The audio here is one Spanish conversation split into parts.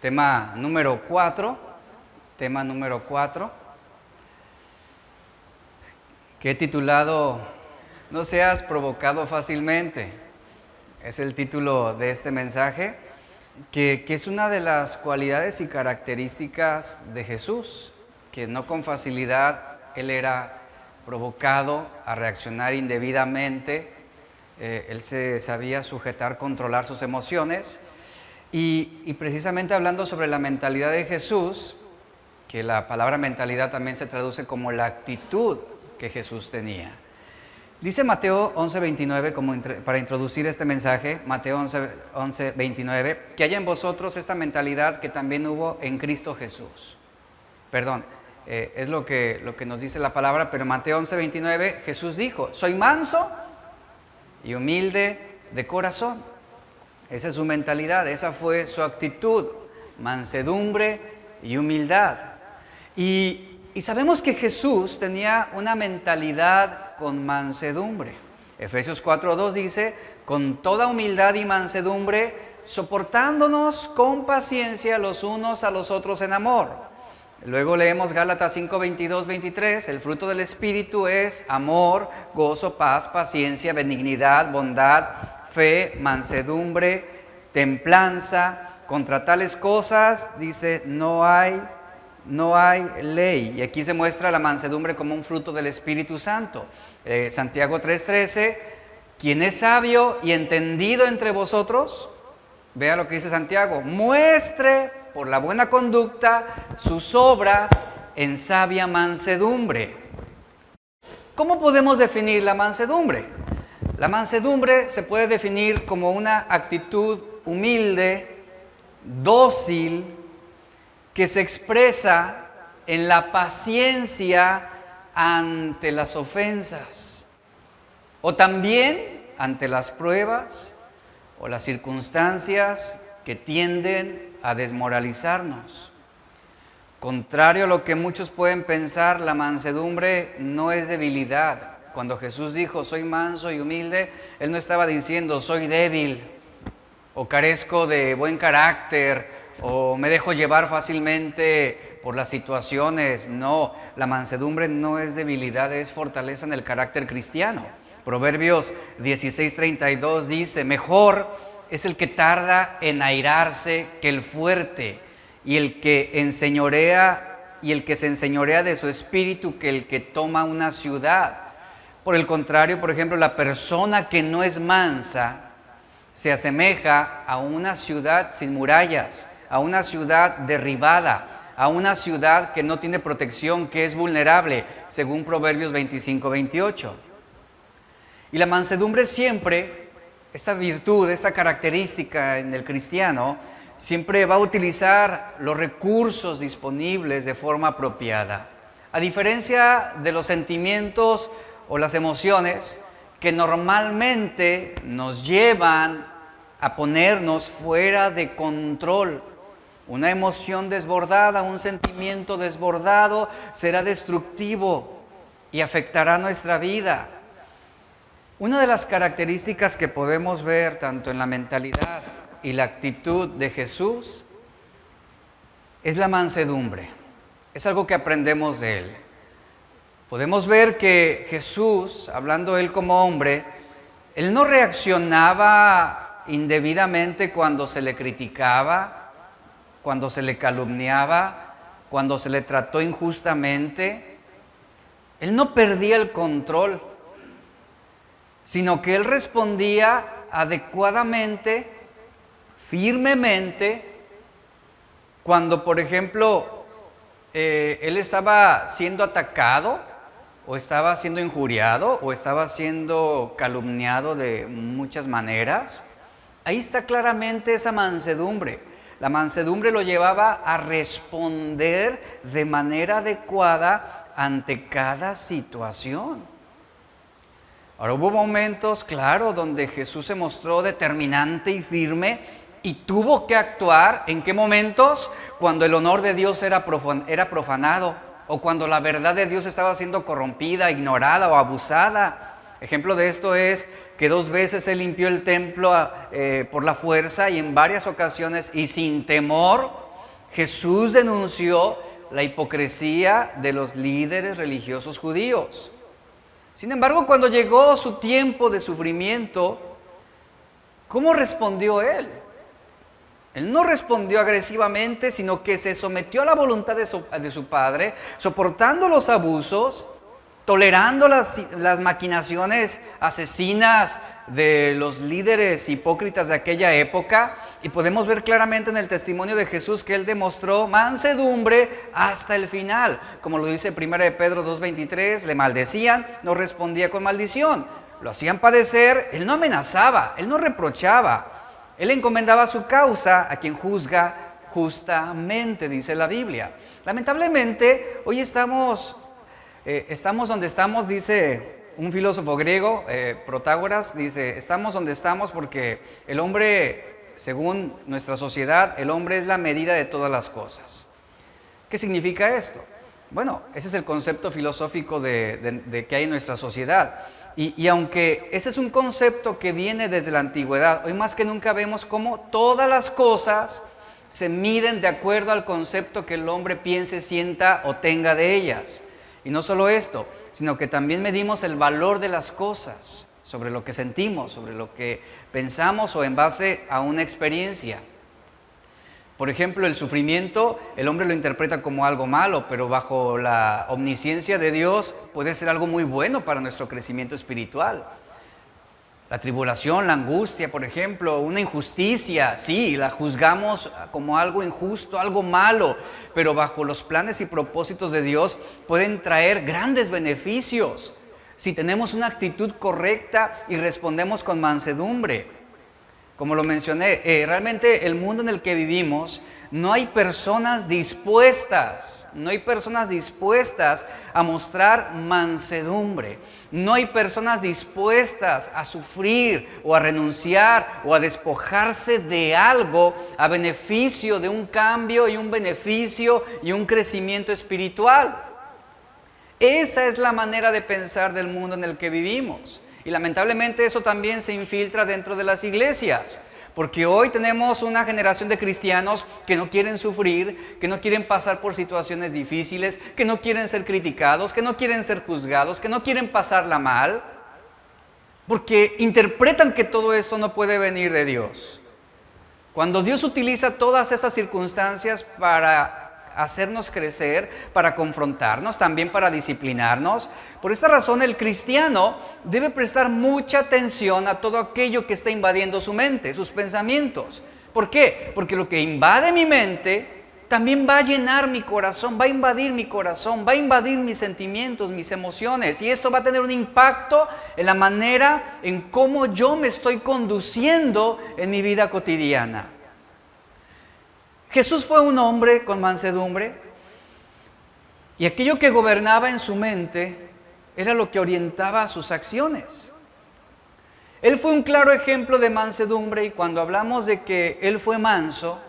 tema número 4, que he titulado No seas provocado fácilmente. Es el título de este mensaje, que es una de las cualidades y características de Jesús, que no con facilidad Él era provocado a reaccionar indebidamente. Él se sabía sujetar, controlar sus emociones. Y precisamente hablando sobre la mentalidad de Jesús, que la palabra mentalidad también se traduce como la actitud que Jesús tenía. Dice Mateo 11:29, para introducir este mensaje, Mateo 11:29, que haya en vosotros esta mentalidad que también hubo en Cristo Jesús. Perdón, es lo que nos dice la palabra, pero Mateo 11:29, Jesús dijo, soy manso y humilde de corazón. Esa es su mentalidad, esa fue su actitud, mansedumbre y humildad. Y sabemos que Jesús tenía una mentalidad con mansedumbre. Efesios 4:2 dice, con toda humildad y mansedumbre, soportándonos con paciencia los unos a los otros en amor. Luego leemos Gálatas 5:22, 23, el fruto del Espíritu es amor, gozo, paz, paciencia, benignidad, bondad, fe, mansedumbre, templanza. Contra tales cosas, dice, no hay ley. Y aquí se muestra la mansedumbre como un fruto del Espíritu Santo. Santiago 3:13, quien es sabio y entendido entre vosotros, vea lo que dice Santiago, muestre por la buena conducta sus obras en sabia mansedumbre. ¿Cómo podemos definir la mansedumbre? La mansedumbre se puede definir como una actitud humilde, dócil, que se expresa en la paciencia ante las ofensas, o también ante las pruebas o las circunstancias que tienden a desmoralizarnos. Contrario a lo que muchos pueden pensar, la mansedumbre no es debilidad. Cuando Jesús dijo, soy manso y humilde, Él no estaba diciendo, soy débil, o carezco de buen carácter, o me dejo llevar fácilmente por las situaciones. No, la mansedumbre no es debilidad, es fortaleza en el carácter cristiano. Proverbios 16:32 dice, mejor es el que tarda en airarse que el fuerte, y el que se enseñorea de su espíritu que el que toma una ciudad. Por el contrario, por ejemplo, la persona que no es mansa se asemeja a una ciudad sin murallas, a una ciudad derribada, a una ciudad que no tiene protección, que es vulnerable, según Proverbios 25:28. Y la mansedumbre siempre, esta virtud, esta característica en el cristiano, siempre va a utilizar los recursos disponibles de forma apropiada. A diferencia de los sentimientos o las emociones que normalmente nos llevan a ponernos fuera de control. Una emoción desbordada, un sentimiento desbordado será destructivo y afectará nuestra vida. Una de las características que podemos ver tanto en la mentalidad y la actitud de Jesús es la mansedumbre. Es algo que aprendemos de Él. Podemos ver que Jesús, hablando Él como hombre, Él no reaccionaba indebidamente cuando se le criticaba, cuando se le calumniaba, cuando se le trató injustamente. Él no perdía el control, sino que Él respondía adecuadamente, firmemente, cuando, por ejemplo, Él estaba siendo atacado, o estaba siendo injuriado, o estaba siendo calumniado de muchas maneras. Ahí está claramente esa mansedumbre. La mansedumbre lo llevaba a responder de manera adecuada ante cada situación. Ahora, hubo momentos, claro, donde Jesús se mostró determinante y firme y tuvo que actuar. ¿En qué momentos? Cuando el honor de Dios era profanado, o cuando la verdad de Dios estaba siendo corrompida, ignorada o abusada. Ejemplo de esto es que 2 veces Él limpió el templo por la fuerza, y en varias ocasiones y sin temor Jesús denunció la hipocresía de los líderes religiosos judíos. Sin embargo, cuando llegó su tiempo de sufrimiento, ¿cómo respondió él? Él no respondió agresivamente, sino que se sometió a la voluntad de su padre, soportando los abusos, tolerando las maquinaciones asesinas de los líderes hipócritas de aquella época. Y podemos ver claramente en el testimonio de Jesús que él demostró mansedumbre hasta el final. Como lo dice 1 de Pedro 2:23, le maldecían, no respondía con maldición. Lo hacían padecer, él no amenazaba, él no reprochaba. Él encomendaba su causa a quien juzga justamente, dice la Biblia. Lamentablemente, hoy estamos donde estamos, dice un filósofo griego, Protágoras, dice, estamos donde estamos porque el hombre, según nuestra sociedad, el hombre es la medida de todas las cosas. ¿Qué significa esto? Bueno, ese es el concepto filosófico de que hay en nuestra sociedad. Y aunque ese es un concepto que viene desde la antigüedad, hoy más que nunca vemos cómo todas las cosas se miden de acuerdo al concepto que el hombre piense, sienta o tenga de ellas. Y no solo esto, sino que también medimos el valor de las cosas, sobre lo que sentimos, sobre lo que pensamos o en base a una experiencia. Por ejemplo, el sufrimiento, el hombre lo interpreta como algo malo, pero bajo la omnisciencia de Dios puede ser algo muy bueno para nuestro crecimiento espiritual. La tribulación, la angustia, por ejemplo, una injusticia, sí, la juzgamos como algo injusto, algo malo, pero bajo los planes y propósitos de Dios pueden traer grandes beneficios si tenemos una actitud correcta y respondemos con mansedumbre. Como lo mencioné, realmente el mundo en el que vivimos, no hay personas dispuestas a mostrar mansedumbre. No hay personas dispuestas a sufrir o a renunciar o a despojarse de algo a beneficio de un cambio y un beneficio y un crecimiento espiritual. Esa es la manera de pensar del mundo en el que vivimos. Y lamentablemente eso también se infiltra dentro de las iglesias, porque hoy tenemos una generación de cristianos que no quieren sufrir, que no quieren pasar por situaciones difíciles, que no quieren ser criticados, que no quieren ser juzgados, que no quieren pasarla mal, porque interpretan que todo esto no puede venir de Dios. Cuando Dios utiliza todas estas circunstancias para hacernos crecer, para confrontarnos, también para disciplinarnos. Por esta razón el cristiano debe prestar mucha atención a todo aquello que está invadiendo su mente, sus pensamientos. ¿Por qué? Porque lo que invade mi mente también va a llenar mi corazón, va a invadir mi corazón, va a invadir mis sentimientos, mis emociones, y esto va a tener un impacto en la manera en cómo yo me estoy conduciendo en mi vida cotidiana. Jesús fue un hombre con mansedumbre y aquello que gobernaba en su mente era lo que orientaba sus acciones. Él fue un claro ejemplo de mansedumbre y cuando hablamos de que él fue manso,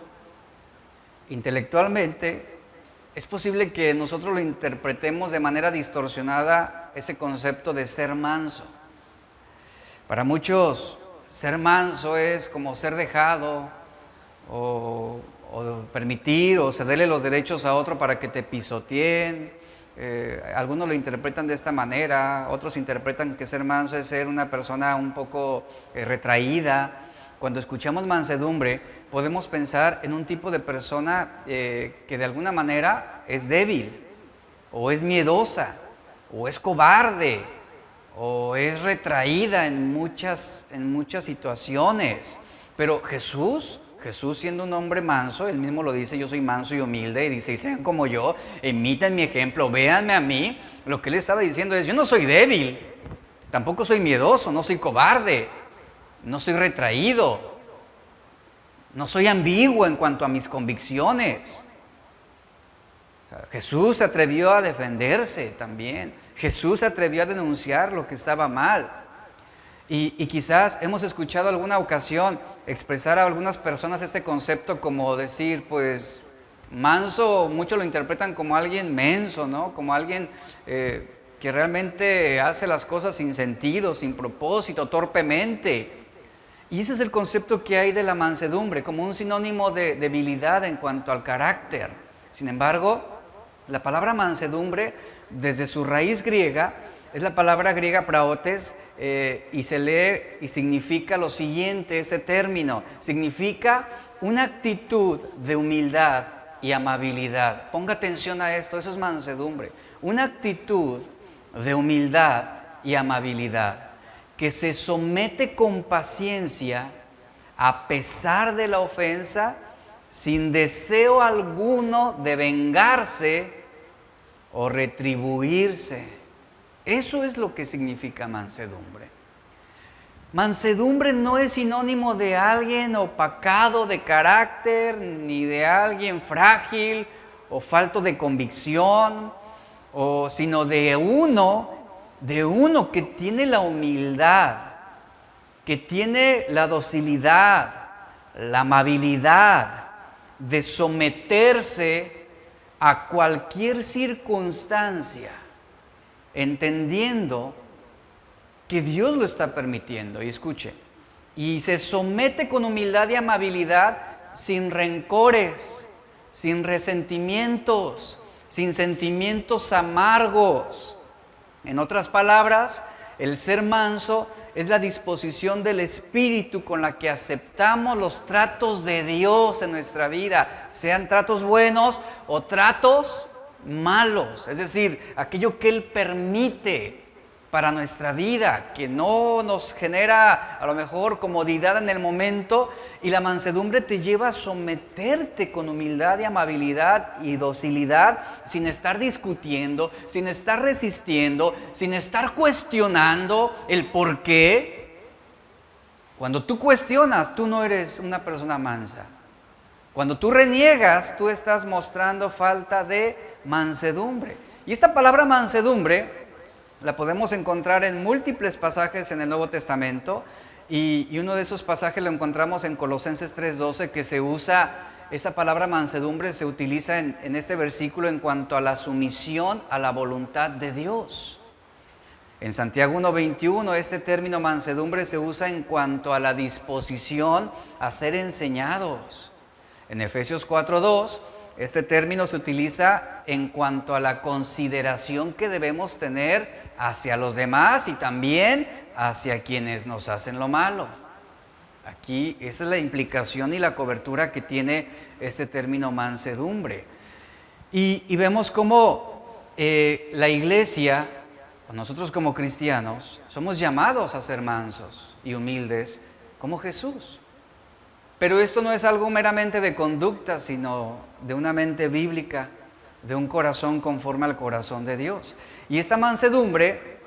intelectualmente, es posible que nosotros lo interpretemos de manera distorsionada ese concepto de ser manso. Para muchos, ser manso es como ser dejado o permitir o cederle los derechos a otro para que te pisoteen. Algunos lo interpretan de esta manera, otros interpretan que ser manso es ser una persona un poco retraída. Cuando escuchamos mansedumbre, podemos pensar en un tipo de persona que de alguna manera es débil, o es miedosa, o es cobarde, o es retraída en muchas situaciones. Pero Jesús siendo un hombre manso, él mismo lo dice, yo soy manso y humilde, y dice, y sean como yo, imiten mi ejemplo, véanme a mí. Lo que él estaba diciendo es, yo no soy débil, tampoco soy miedoso, no soy cobarde, no soy retraído, no soy ambiguo en cuanto a mis convicciones. Jesús se atrevió a defenderse también, Jesús se atrevió a denunciar lo que estaba mal. Y quizás hemos escuchado alguna ocasión expresar a algunas personas este concepto como decir, pues, manso, muchos lo interpretan como alguien menso, ¿no? Como alguien que realmente hace las cosas sin sentido, sin propósito, torpemente. Y ese es el concepto que hay de la mansedumbre, como un sinónimo de debilidad en cuanto al carácter. Sin embargo, la palabra mansedumbre, desde su raíz griega, es la palabra griega praotes, y se lee y significa lo siguiente, ese término. Significa una actitud de humildad y amabilidad. Ponga atención a esto, eso es mansedumbre. Una actitud de humildad y amabilidad, que se somete con paciencia a pesar de la ofensa, sin deseo alguno de vengarse o retribuirse. Eso es lo que significa mansedumbre. Mansedumbre no es sinónimo de alguien opacado de carácter, ni de alguien frágil o falto de convicción, sino de uno que tiene la humildad, que tiene la docilidad, la amabilidad de someterse a cualquier circunstancia, entendiendo que Dios lo está permitiendo. Y escuche, y se somete con humildad y amabilidad, sin rencores, sin resentimientos, sin sentimientos amargos. En otras palabras, el ser manso es la disposición del espíritu con la que aceptamos los tratos de Dios en nuestra vida, sean tratos buenos o tratos malos, es decir, aquello que Él permite para nuestra vida, que no nos genera a lo mejor comodidad en el momento, y la mansedumbre te lleva a someterte con humildad y amabilidad y docilidad, sin estar discutiendo, sin estar resistiendo, sin estar cuestionando el por qué. Cuando tú cuestionas, tú no eres una persona mansa. Cuando tú reniegas, tú estás mostrando falta de mansedumbre. Y esta palabra mansedumbre la podemos encontrar en múltiples pasajes en el Nuevo Testamento, y uno de esos pasajes lo encontramos en Colosenses 3:12, que se usa, esa palabra mansedumbre se utiliza en este versículo en cuanto a la sumisión a la voluntad de Dios. En Santiago 1:21 este término mansedumbre se usa en cuanto a la disposición a ser enseñados. En Efesios 4:2 este término se utiliza en cuanto a la consideración que debemos tener hacia los demás y también hacia quienes nos hacen lo malo. Aquí esa es la implicación y la cobertura que tiene este término mansedumbre. Y vemos cómo la iglesia, nosotros como cristianos, somos llamados a ser mansos y humildes como Jesús. Pero esto no es algo meramente de conducta, sino de una mente bíblica, de un corazón conforme al corazón de Dios. Y esta mansedumbre,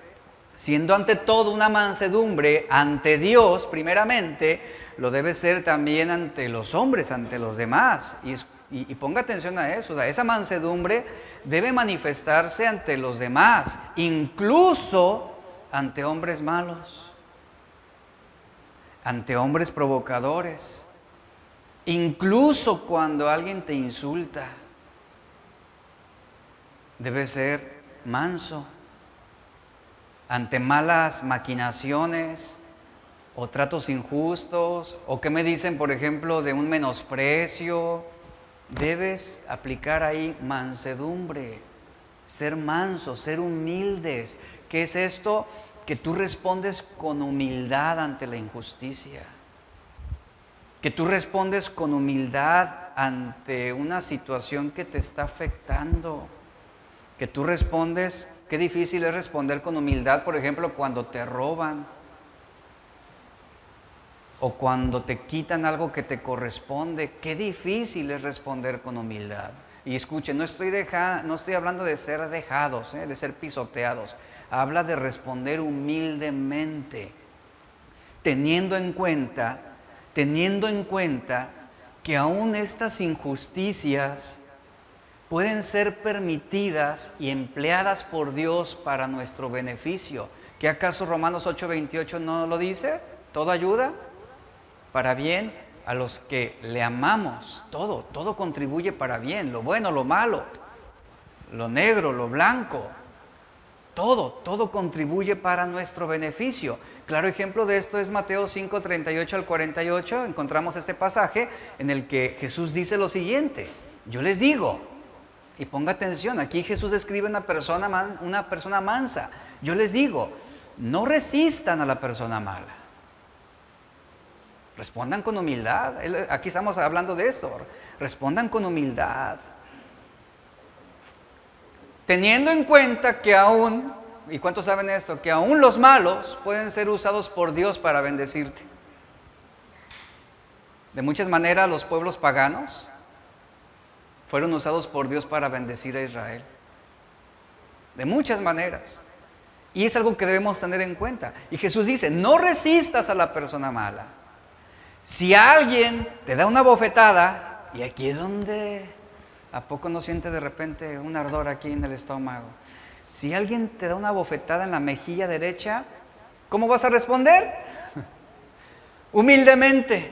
siendo ante todo una mansedumbre ante Dios primeramente, lo debe ser también ante los hombres, ante los demás. Y ponga atención a eso, o sea, esa mansedumbre debe manifestarse ante los demás, incluso ante hombres malos, ante hombres provocadores, incluso cuando alguien te insulta. Debe ser manso ante malas maquinaciones o tratos injustos, o que me dicen, por ejemplo, de un menosprecio. Debes aplicar ahí mansedumbre, ser manso, ser humildes. ¿Qué es esto? Que tú respondes con humildad ante la injusticia, que tú respondes con humildad ante una situación que te está afectando, que tú respondes. Qué difícil es responder con humildad, por ejemplo, cuando te roban o cuando te quitan algo que te corresponde. Qué difícil es responder con humildad. Y escuchen, no estoy hablando de ser dejados, de ser pisoteados. Habla de responder humildemente, teniendo en cuenta que aún estas injusticias pueden ser permitidas y empleadas por Dios para nuestro beneficio. ¿Qué acaso Romanos 8:28 no lo dice? Todo ayuda para bien a los que le amamos. Todo contribuye para bien, lo bueno, lo malo, lo negro, lo blanco. Todo contribuye para nuestro beneficio. Claro ejemplo de esto es Mateo 5, 38 al 48. Encontramos este pasaje en el que Jesús dice lo siguiente: yo les digo, y ponga atención, aquí Jesús describe una persona mansa. Yo les digo, no resistan a la persona mala. Respondan con humildad. Aquí estamos hablando de eso. Respondan con humildad. Teniendo en cuenta que aún, ¿y cuántos saben esto? Que aún los malos pueden ser usados por Dios para bendecirte. De muchas maneras los pueblos paganos fueron usados por Dios para bendecir a Israel. De muchas maneras. Y es algo que debemos tener en cuenta. Y Jesús dice, no resistas a la persona mala. Si alguien te da una bofetada, y aquí es donde, ¿a poco no siente de repente un ardor aquí en el estómago? Si alguien te da una bofetada en la mejilla derecha, ¿cómo vas a responder? Humildemente.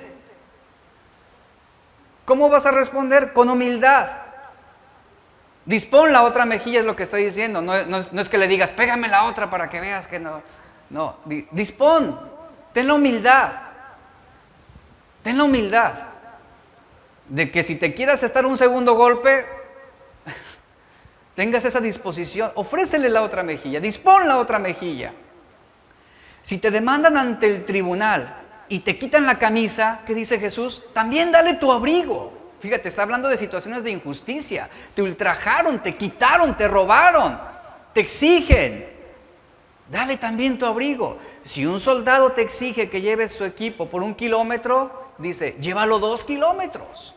¿Cómo vas a responder? Con humildad. Dispón la otra mejilla, es lo que está diciendo. No es que le digas, pégame la otra para que veas que no. No, dispón. Ten la humildad. Ten la humildad de que si te quieras estar un segundo golpe, tengas esa disposición. Ofrécele la otra mejilla, dispón la otra mejilla. Si te demandan ante el tribunal y te quitan la camisa, ¿qué dice Jesús? También dale tu abrigo. Fíjate, está hablando de situaciones de injusticia. Te ultrajaron, te quitaron, te robaron, te exigen. Dale también tu abrigo. Si un soldado te exige que lleves su equipo por 1 kilómetro, dice, llévalo 2 kilómetros.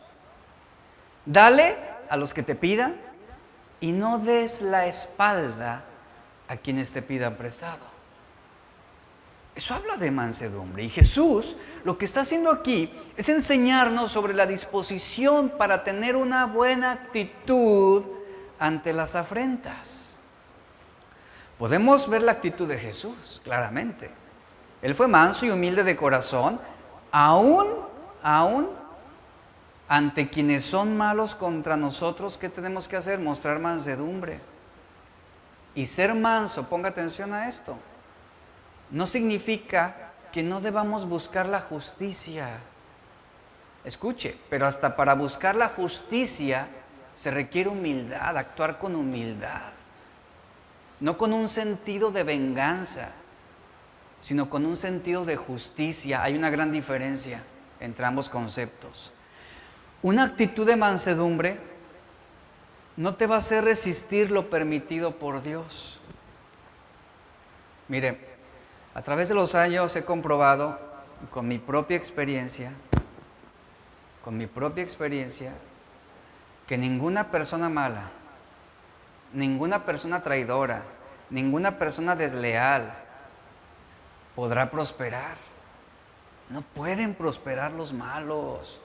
Dale a los que te pidan y no des la espalda a quienes te pidan prestado. Eso habla de mansedumbre. Y Jesús lo que está haciendo aquí es enseñarnos sobre la disposición para tener una buena actitud ante las afrentas. Podemos ver la actitud de Jesús, claramente. Él fue manso y humilde de corazón, aún ante quienes son malos contra nosotros. ¿Qué tenemos que hacer? Mostrar mansedumbre. Y ser manso, ponga atención a esto, no significa que no debamos buscar la justicia. Escuche, pero hasta para buscar la justicia se requiere humildad, actuar con humildad. No con un sentido de venganza, sino con un sentido de justicia. Hay una gran diferencia entre ambos conceptos. Una actitud de mansedumbre no te va a hacer resistir lo permitido por Dios. Mire, a través de los años he comprobado con mi propia experiencia, que ninguna persona mala, ninguna persona traidora, ninguna persona desleal podrá prosperar. No pueden prosperar los malos.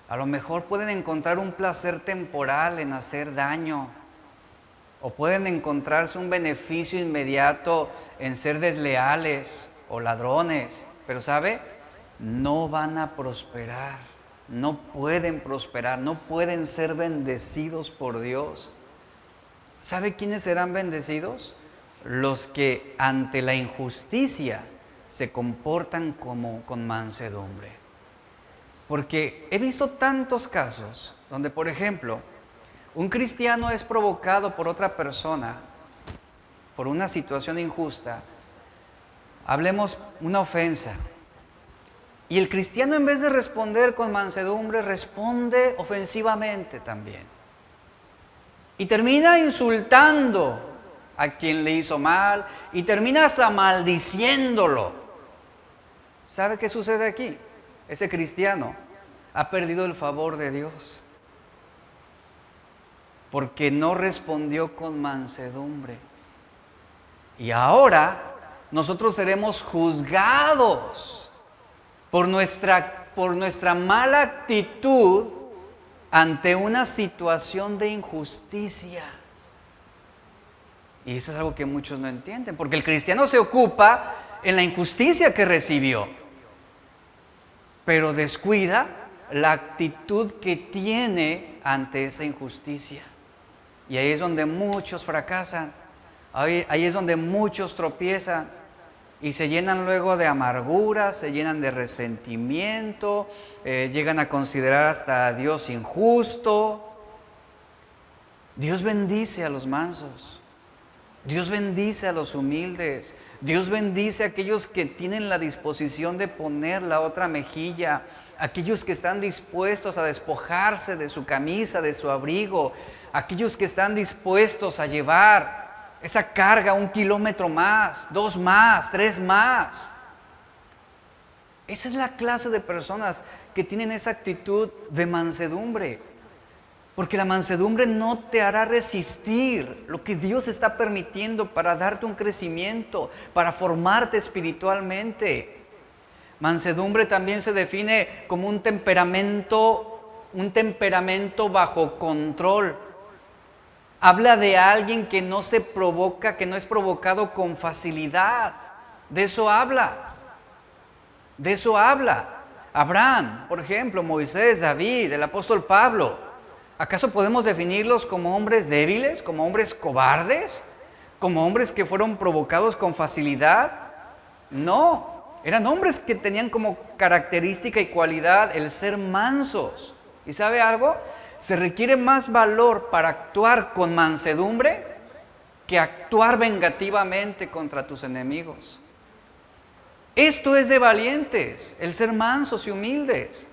A lo mejor pueden encontrar un placer temporal en hacer daño, o pueden encontrarse un beneficio inmediato en ser desleales o ladrones, pero ¿sabe? No van a prosperar, no pueden prosperar, no pueden ser bendecidos por Dios. ¿Sabe quiénes serán bendecidos? Los que ante la injusticia se comportan con mansedumbre. Porque he visto tantos casos donde, por ejemplo, un cristiano es provocado por otra persona, por una situación injusta, hablemos una ofensa, y el cristiano, en vez de responder con mansedumbre, responde ofensivamente también. Y termina insultando a quien le hizo mal, y termina hasta maldiciéndolo. ¿Sabe qué sucede aquí? Ese cristiano ha perdido el favor de Dios, porque no respondió con mansedumbre. Y ahora nosotros seremos juzgados por nuestra mala actitud ante una situación de injusticia. Y eso es algo que muchos no entienden, porque el cristiano se ocupa en la injusticia que recibió, pero descuida la actitud que tiene ante esa injusticia. Y ahí es donde muchos fracasan, ahí es donde muchos tropiezan, y se llenan luego de amargura, se llenan de resentimiento, llegan a considerar hasta a Dios injusto. Dios bendice a los mansos, Dios bendice a los humildes, Dios bendice a aquellos que tienen la disposición de poner la otra mejilla, aquellos que están dispuestos a despojarse de su camisa, de su abrigo, aquellos que están dispuestos a llevar esa carga 1 kilómetro más, 2 más, 3 más. Esa es la clase de personas que tienen esa actitud de mansedumbre. Porque la mansedumbre no te hará resistir lo que Dios está permitiendo para darte un crecimiento, para formarte espiritualmente. Mansedumbre también se define como un temperamento bajo control. Habla de alguien que no se provoca, que no es provocado con facilidad. De eso habla. De eso habla. Abraham, por ejemplo, Moisés, David, el apóstol Pablo. ¿Acaso podemos definirlos como hombres débiles, como hombres cobardes, como hombres que fueron provocados con facilidad? No, eran hombres que tenían como característica y cualidad el ser mansos. ¿Y sabe algo? Se requiere más valor para actuar con mansedumbre que actuar vengativamente contra tus enemigos. Esto es de valientes, el ser mansos y humildes,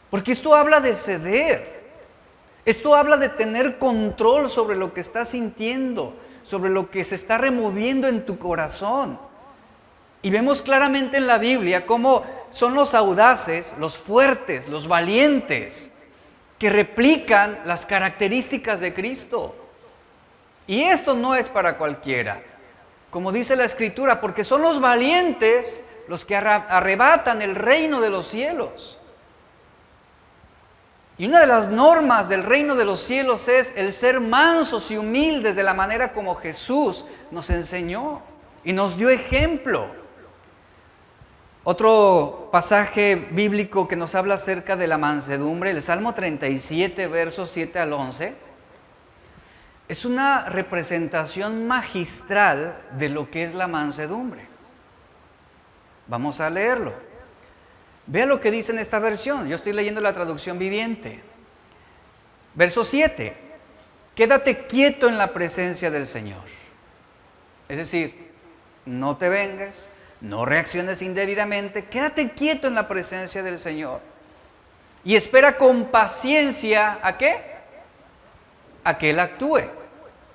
porque esto habla de ceder, esto habla de tener control sobre lo que estás sintiendo, sobre lo que se está removiendo en tu corazón. Y vemos claramente en la Biblia cómo son los audaces, los fuertes, los valientes, que replican las características de Cristo. Y esto no es para cualquiera, como dice la Escritura, porque son los valientes los que arrebatan el reino de los cielos. Y una de las normas del reino de los cielos es el ser mansos y humildes de la manera como Jesús nos enseñó y nos dio ejemplo. Otro pasaje bíblico que nos habla acerca de la mansedumbre, el Salmo 37, versos 7 al 11, es una representación magistral de lo que es la mansedumbre. Vamos a leerlo. Vea lo que dice en esta versión. Yo estoy leyendo la traducción viviente. Verso 7. Quédate quieto en la presencia del Señor. Es decir, no te vengas, no reacciones indebidamente, quédate quieto en la presencia del Señor. Y espera con paciencia, ¿a qué? A que Él actúe.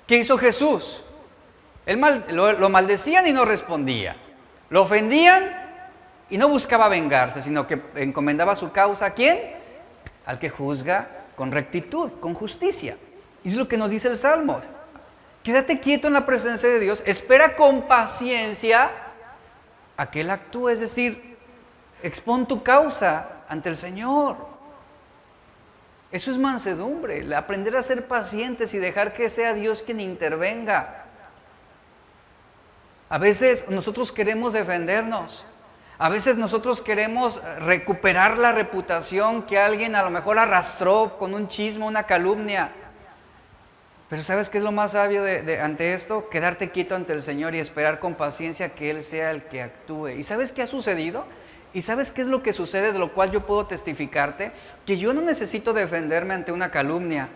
¿Qué hizo Jesús? Lo maldecían y no respondía. Lo ofendían y no buscaba vengarse, sino que encomendaba su causa ¿a quién? Al que juzga con rectitud, con justicia. Y es lo que nos dice el Salmo. Quédate quieto en la presencia de Dios, espera con paciencia a que Él actúe, es decir, expón tu causa ante el Señor. Eso es mansedumbre, aprender a ser pacientes y dejar que sea Dios quien intervenga. A veces nosotros queremos defendernos, a veces nosotros queremos recuperar la reputación que alguien a lo mejor arrastró con un chisme, una calumnia. Pero ¿sabes qué es lo más sabio ante esto? Quedarte quieto ante el Señor y esperar con paciencia que Él sea el que actúe. ¿Y sabes qué ha sucedido? ¿Y sabes qué es lo que sucede, de lo cual yo puedo testificarte? Que yo no necesito defenderme ante una calumnia.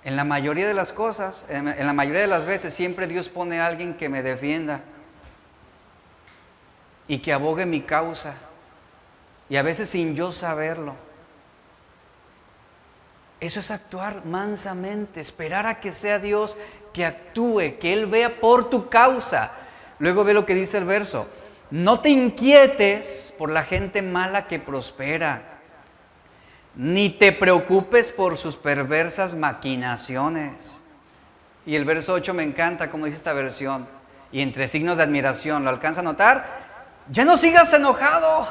En la mayoría de las cosas, en la mayoría de las veces, siempre Dios pone a alguien que me defienda y que abogue mi causa. Y a veces sin yo saberlo. Eso es actuar mansamente, esperar a que sea Dios que actúe, que Él vea por tu causa. Luego ve lo que dice el verso. No te inquietes por la gente mala que prospera, ni te preocupes por sus perversas maquinaciones. Y el verso 8 me encanta, como dice esta versión, y entre signos de admiración, ¿lo alcanza a notar? Ya no sigas enojado, o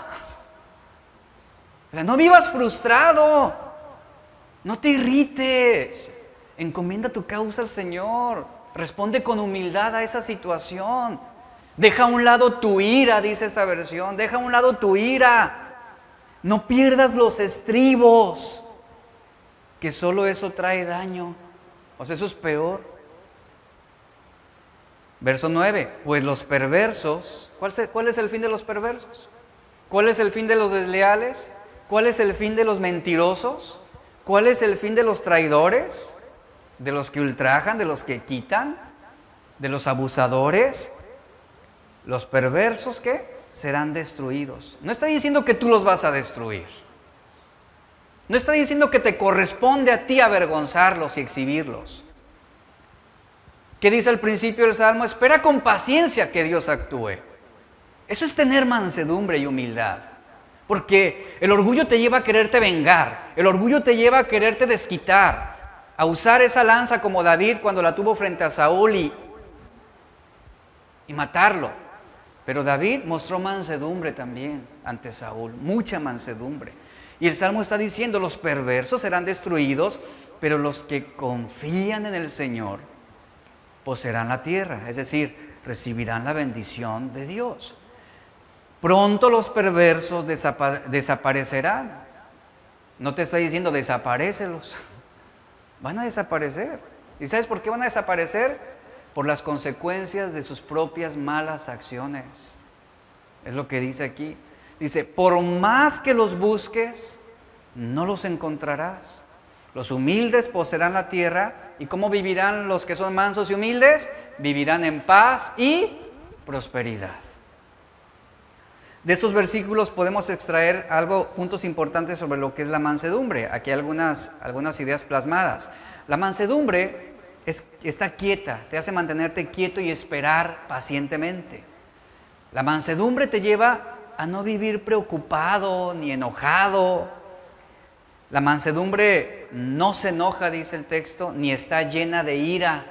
sea, no vivas frustrado. No te irrites, encomienda tu causa al Señor, responde con humildad a esa situación. Deja a un lado tu ira, dice esta versión, deja a un lado tu ira. No pierdas los estribos, que solo eso trae daño, o sea, eso es peor. Verso 9, pues los perversos, ¿cuál es el fin de los perversos? ¿Cuál es el fin de los desleales? ¿Cuál es el fin de los mentirosos? ¿Cuál es el fin de los traidores? ¿De los que ultrajan? ¿De los que quitan? ¿De los abusadores? Los perversos, ¿qué? Serán destruidos. No está diciendo que tú los vas a destruir. No está diciendo que te corresponde a ti avergonzarlos y exhibirlos. ¿Qué dice al principio del Salmo? Espera con paciencia que Dios actúe. Eso es tener mansedumbre y humildad. Porque el orgullo te lleva a quererte vengar. El orgullo te lleva a quererte desquitar. A usar esa lanza como David cuando la tuvo frente a Saúl y matarlo. Pero David mostró mansedumbre también ante Saúl. Mucha mansedumbre. Y el Salmo está diciendo, los perversos serán destruidos, pero los que confían en el Señor poseerán la tierra, es decir, recibirán la bendición de Dios. Pronto los perversos desaparecerán. No te está diciendo desaparécelos. Van a desaparecer. ¿Y sabes por qué van a desaparecer? Por las consecuencias de sus propias malas acciones. Es lo que dice aquí. Dice, por más que los busques, no los encontrarás. Los humildes poseerán la tierra. ¿Y cómo vivirán los que son mansos y humildes? Vivirán en paz y prosperidad. De estos versículos podemos extraer puntos importantes sobre lo que es la mansedumbre. Aquí hay algunas ideas plasmadas. La mansedumbre está quieta, te hace mantenerte quieto y esperar pacientemente. La mansedumbre te lleva a no vivir preocupado ni enojado. La mansedumbre no se enoja, dice el texto, ni está llena de ira.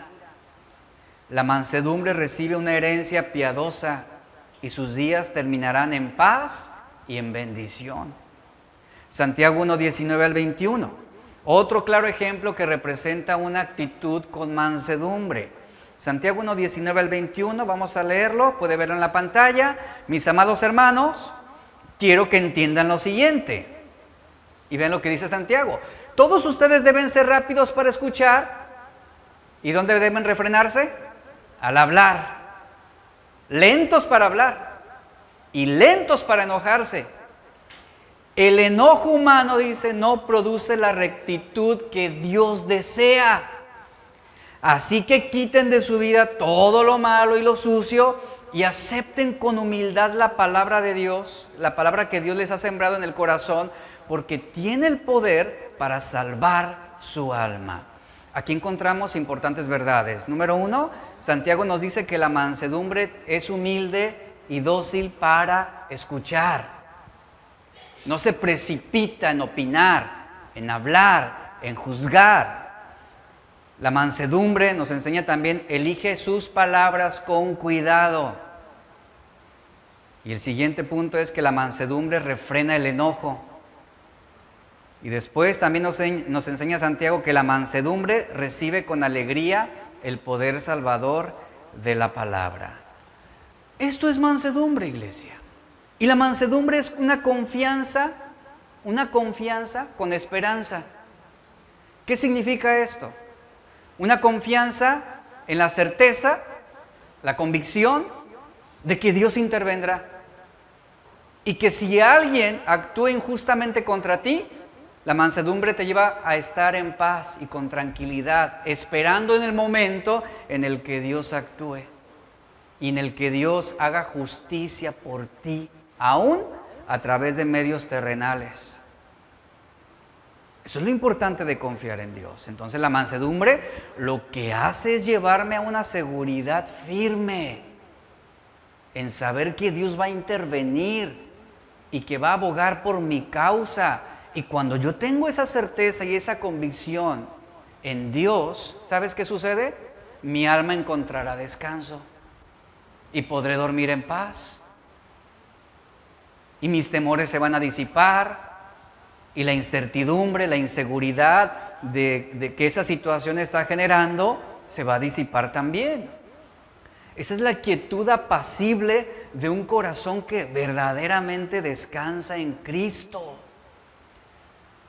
La mansedumbre recibe una herencia piadosa y sus días terminarán en paz y en bendición. Santiago 1, 19 al 21. Otro claro ejemplo que representa una actitud con mansedumbre. Santiago 1, 19 al 21, vamos a leerlo, puede verlo en la pantalla. Mis amados hermanos, quiero que entiendan lo siguiente. Y vean lo que dice Santiago. Todos ustedes deben ser rápidos para escuchar. ¿Y dónde deben refrenarse? Al hablar. Lentos para hablar. Y lentos para enojarse. El enojo humano, dice, no produce la rectitud que Dios desea. Así que quiten de su vida todo lo malo y lo sucio y acepten con humildad la palabra de Dios, la palabra que Dios les ha sembrado en el corazón, porque tiene el poder para salvar su alma. Aquí encontramos importantes verdades. Número 1, Santiago nos dice que la mansedumbre es humilde y dócil para escuchar. No se precipita en opinar, en hablar, en juzgar. La mansedumbre nos enseña también, elige sus palabras con cuidado. Y el siguiente punto es que la mansedumbre refrena el enojo. Y después también nos enseña Santiago que la mansedumbre recibe con alegría el poder salvador de la palabra. Esto es mansedumbre, iglesia. Y la mansedumbre es una confianza con esperanza. ¿Qué significa esto? Una confianza en la certeza, la convicción de que Dios intervendrá. Y que si alguien actúa injustamente contra ti, la mansedumbre te lleva a estar en paz y con tranquilidad, esperando en el momento en el que Dios actúe y en el que Dios haga justicia por ti, aún a través de medios terrenales. Eso es lo importante de confiar en Dios. Entonces la mansedumbre lo que hace es llevarme a una seguridad firme en saber que Dios va a intervenir y que va a abogar por mi causa. Y cuando yo tengo esa certeza y esa convicción en Dios, ¿sabes qué sucede? Mi alma encontrará descanso y podré dormir en paz. Y mis temores se van a disipar y la incertidumbre, la inseguridad de que esa situación está generando se va a disipar también. Esa es la quietud apacible de un corazón que verdaderamente descansa en Cristo.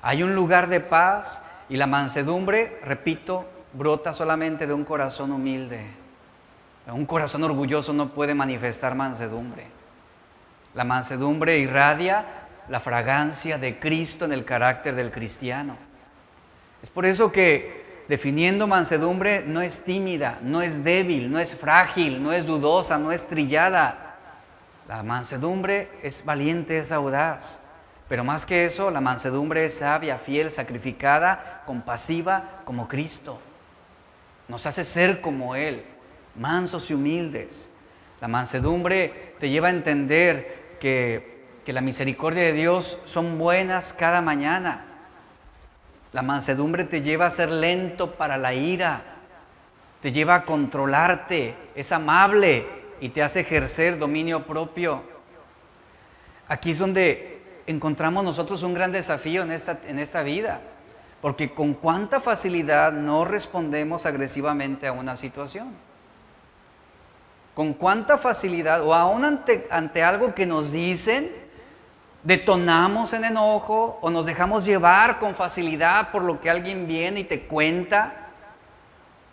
Hay un lugar de paz y la mansedumbre, repito, brota solamente de un corazón humilde. Un corazón orgulloso no puede manifestar mansedumbre. La mansedumbre irradia la fragancia de Cristo en el carácter del cristiano. Es por eso que definiendo mansedumbre no es tímida, no es débil, no es frágil, no es dudosa, no es trillada. La mansedumbre es valiente, es audaz. Pero más que eso, la mansedumbre es sabia, fiel, sacrificada, compasiva como Cristo. Nos hace ser como Él, mansos y humildes. La mansedumbre te lleva a entender que la misericordia de Dios son buenas cada mañana. La mansedumbre te lleva a ser lento para la ira, te lleva a controlarte, es amable y te hace ejercer dominio propio. Aquí es donde encontramos nosotros un gran desafío en esta vida, porque con cuánta facilidad no respondemos agresivamente a una situación. Con cuánta facilidad, o aún ante algo que nos dicen, detonamos en enojo o nos dejamos llevar con facilidad por lo que alguien viene y te cuenta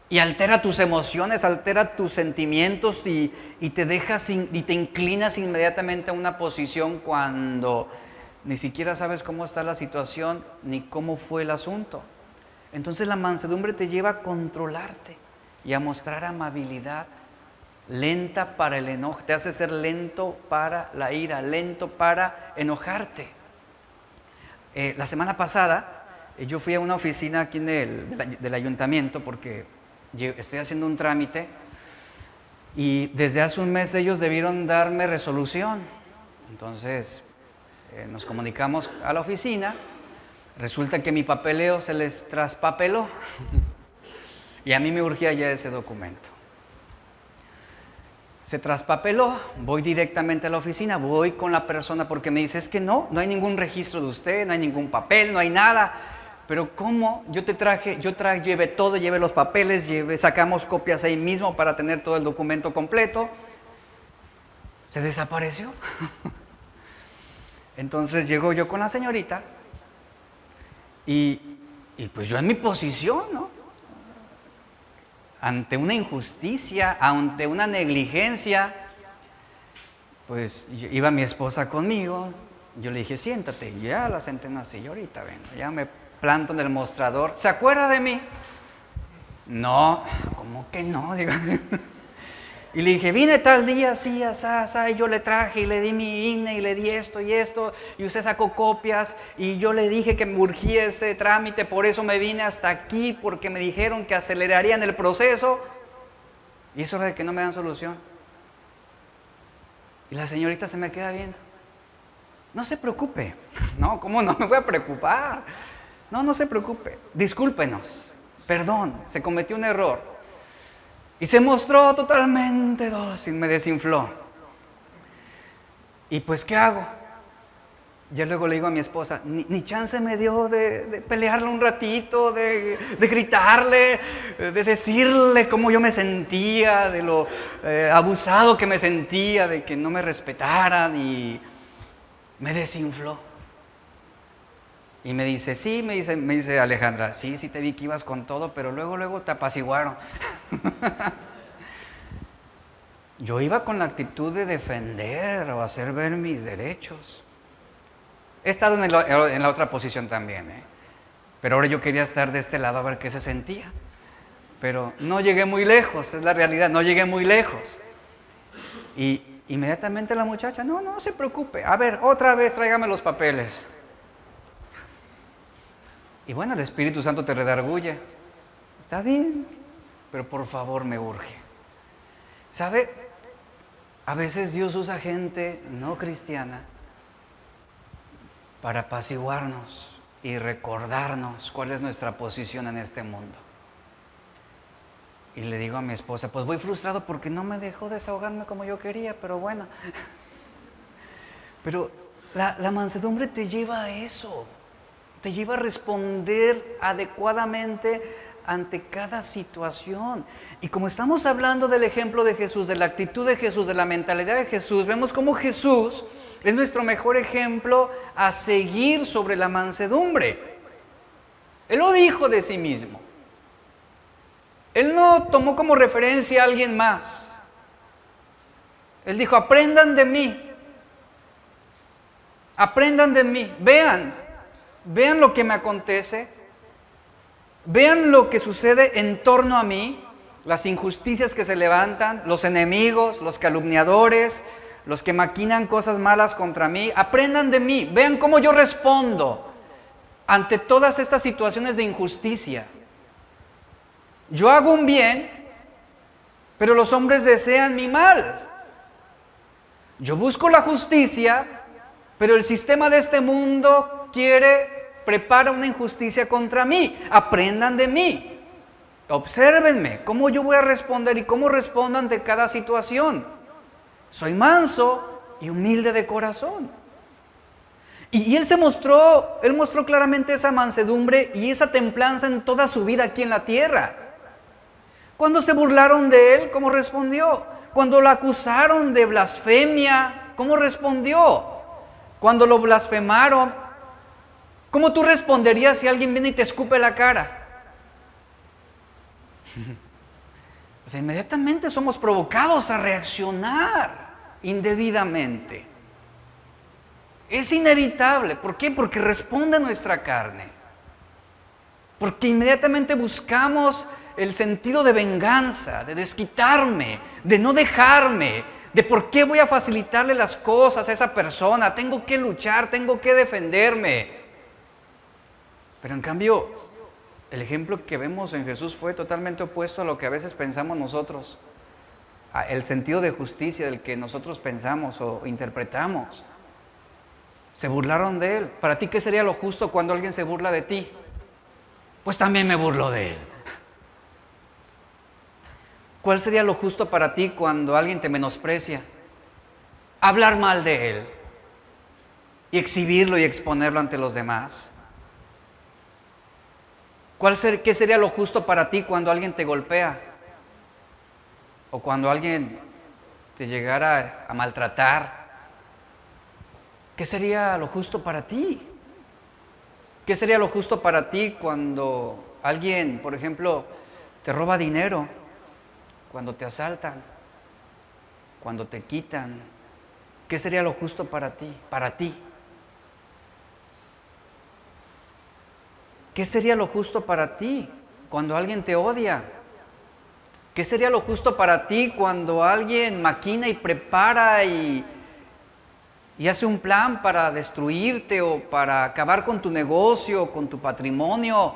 y altera tus emociones, altera tus sentimientos y te inclinas inmediatamente a una posición cuando ni siquiera sabes cómo está la situación ni cómo fue el asunto. Entonces la mansedumbre te lleva a controlarte y a mostrar amabilidad, lenta para el enojo, te hace ser lento para la ira, lento para enojarte. La semana pasada yo fui a una oficina aquí del ayuntamiento porque estoy haciendo un trámite y desde hace un mes ellos debieron darme resolución. Entonces nos comunicamos a la oficina, resulta que mi papeleo se les traspapeló y a mí me urgía ya ese documento. Se traspapeló, voy directamente a la oficina, voy con la persona porque me dice, es que no hay ningún registro de usted, no hay ningún papel, no hay nada. Pero ¿cómo? Yo llevé todo, llevé los papeles, sacamos copias ahí mismo para tener todo el documento completo. Se desapareció. Entonces llego yo con la señorita y pues yo en mi posición, ¿no? Ante una injusticia, ante una negligencia, pues iba mi esposa conmigo, yo le dije, siéntate, y ya la senté en la silla, ahorita vengo, ya me planto en el mostrador, ¿se acuerda de mí? No, ¿cómo que no? Digo, y le dije, vine tal día, así, así, y yo le traje y le di mi INE y le di esto, y usted sacó copias, y yo le dije que me urgía ese trámite, por eso me vine hasta aquí, porque me dijeron que acelerarían el proceso, y es hora de que no me dan solución. Y la señorita se me queda viendo. No se preocupe. No, ¿cómo no me voy a preocupar? No se preocupe. Discúlpenos. Perdón, se cometió un error. Y se mostró totalmente dócil, me desinfló. ¿Y pues qué hago? Ya luego le digo a mi esposa, ni chance me dio de pelearle un ratito, de gritarle, de decirle cómo yo me sentía, de lo abusado que me sentía, de que no me respetaran, y me desinfló. Y me dice, sí, me dice Alejandra, sí te vi que ibas con todo, pero luego te apaciguaron. Yo iba con la actitud de defender o hacer ver mis derechos. He estado en la otra posición también, pero ahora yo quería estar de este lado a ver qué se sentía. Pero no llegué muy lejos, es la realidad, no llegué muy lejos. Y inmediatamente la muchacha, no se preocupe, a ver, otra vez tráigame los papeles. Y bueno, el Espíritu Santo te redarguye. Está bien, pero por favor me urge. ¿Sabe? A veces Dios usa gente no cristiana para apaciguarnos y recordarnos cuál es nuestra posición en este mundo. Y le digo a mi esposa, pues voy frustrado porque no me dejó desahogarme como yo quería, pero bueno. Pero la mansedumbre te lleva a eso. Te lleva a responder adecuadamente ante cada situación. Y como estamos hablando del ejemplo de Jesús, de la actitud de Jesús, de la mentalidad de Jesús, vemos cómo Jesús es nuestro mejor ejemplo a seguir sobre la mansedumbre. Él lo dijo de sí mismo. Él no tomó como referencia a alguien más. Él dijo, aprendan de mí. Aprendan de mí. Vean lo que me acontece. Vean lo que sucede en torno a mí. Las injusticias que se levantan, los enemigos, los calumniadores, los que maquinan cosas malas contra mí. Aprendan de mí. Vean cómo yo respondo ante todas estas situaciones de injusticia. Yo hago un bien, pero los hombres desean mi mal. Yo busco la justicia, pero el sistema de este mundo prepara una injusticia contra mí. Aprendan de mí. Obsérvenme cómo yo voy a responder y cómo respondo ante cada situación. Soy manso y humilde de corazón. Y él mostró claramente esa mansedumbre y esa templanza en toda su vida aquí en la tierra. Cuando se burlaron de él, ¿cómo respondió? Cuando lo acusaron de blasfemia, ¿cómo respondió? Cuando lo blasfemaron, ¿cómo tú responderías si alguien viene y te escupe la cara? O sea, inmediatamente somos provocados a reaccionar indebidamente. Es inevitable. ¿Por qué? Porque responde a nuestra carne. Porque inmediatamente buscamos el sentido de venganza, de desquitarme, de no dejarme, de por qué voy a facilitarle las cosas a esa persona. Tengo que luchar, tengo que defenderme. Pero en cambio, el ejemplo que vemos en Jesús fue totalmente opuesto a lo que a veces pensamos nosotros. El sentido de justicia del que nosotros pensamos o interpretamos. Se burlaron de él. ¿Para ti qué sería lo justo cuando alguien se burla de ti? Pues también me burlo de él. ¿Cuál sería lo justo para ti cuando alguien te menosprecia? Hablar mal de él y exhibirlo y exponerlo ante los demás. ¿Qué sería lo justo para ti cuando alguien te golpea? O cuando alguien te llegara a maltratar. ¿Qué sería lo justo para ti? ¿Qué sería lo justo para ti cuando alguien, por ejemplo, te roba dinero? Cuando te asaltan, cuando te quitan, ¿qué sería lo justo para ti? Para ti. ¿Qué sería lo justo para ti cuando alguien te odia? ¿Qué sería lo justo para ti cuando alguien maquina y prepara y hace un plan para destruirte o para acabar con tu negocio, con tu patrimonio?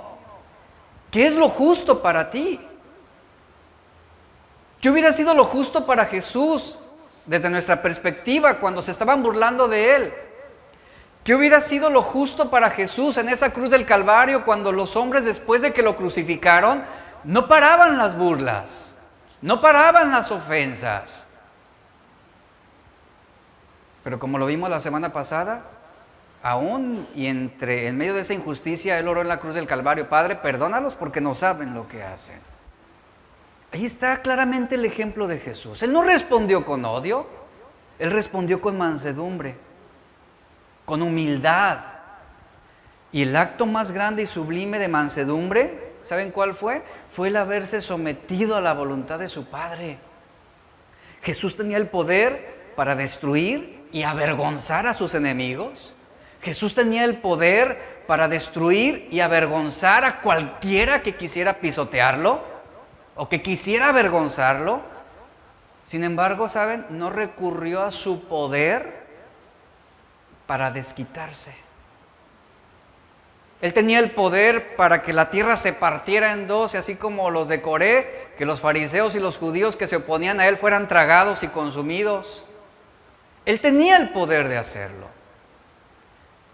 ¿Qué es lo justo para ti? ¿Qué hubiera sido lo justo para Jesús desde nuestra perspectiva cuando se estaban burlando de él? ¿Qué hubiera sido lo justo para Jesús en esa cruz del Calvario cuando los hombres, después de que lo crucificaron, no paraban las burlas, no paraban las ofensas? Pero como lo vimos la semana pasada, aún y en medio de esa injusticia, él oró en la cruz del Calvario: Padre, perdónalos porque no saben lo que hacen. Ahí está claramente el ejemplo de Jesús. Él no respondió con odio, él respondió con mansedumbre, con humildad. Y el acto más grande y sublime de mansedumbre, ¿saben cuál fue? Fue el haberse sometido a la voluntad de su Padre. Jesús tenía el poder para destruir y avergonzar a sus enemigos. Jesús tenía el poder para destruir y avergonzar a cualquiera que quisiera pisotearlo o que quisiera avergonzarlo. Sin embargo, ¿saben? No recurrió a su poder para desquitarse. Él tenía el poder para que la tierra se partiera en dos, y así como los de Coré, que los fariseos y los judíos que se oponían a él fueran tragados y consumidos. Él tenía el poder de hacerlo.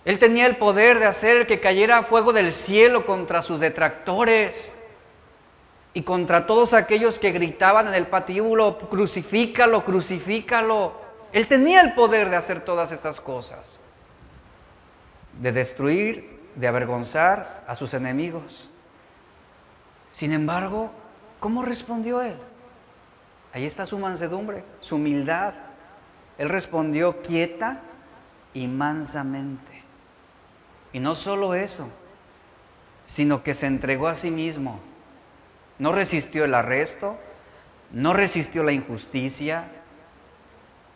Él tenía el poder de hacer que cayera fuego del cielo contra sus detractores y contra todos aquellos que gritaban en el patíbulo: crucifícalo, crucifícalo. Él tenía el poder de hacer todas estas cosas, de destruir, de avergonzar a sus enemigos. Sin embargo, ¿cómo respondió él? Ahí está su mansedumbre, su humildad. Él respondió quieta y mansamente. Y no solo eso, sino que se entregó a sí mismo. No resistió el arresto, no resistió la injusticia,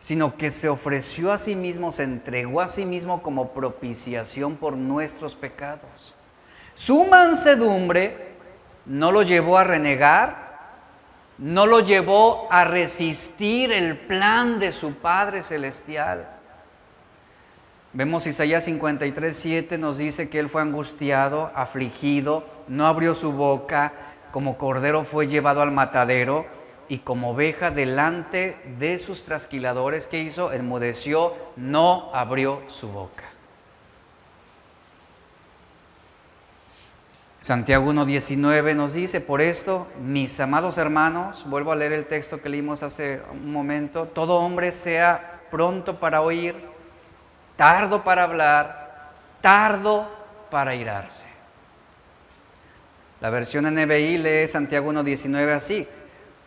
sino que se ofreció a sí mismo, se entregó a sí mismo como propiciación por nuestros pecados. Su mansedumbre no lo llevó a renegar, no lo llevó a resistir el plan de su Padre Celestial. Vemos Isaías 53:7 nos dice que Él fue angustiado, afligido, no abrió su boca, como cordero fue llevado al matadero y como oveja delante de sus trasquiladores, ¿qué hizo? Enmudeció, no abrió su boca. Santiago 1:19 nos dice, por esto, mis amados hermanos, vuelvo a leer el texto que leímos hace un momento, todo hombre sea pronto para oír, tardo para hablar, tardo para irarse. La versión NBI lee Santiago 1:19 así,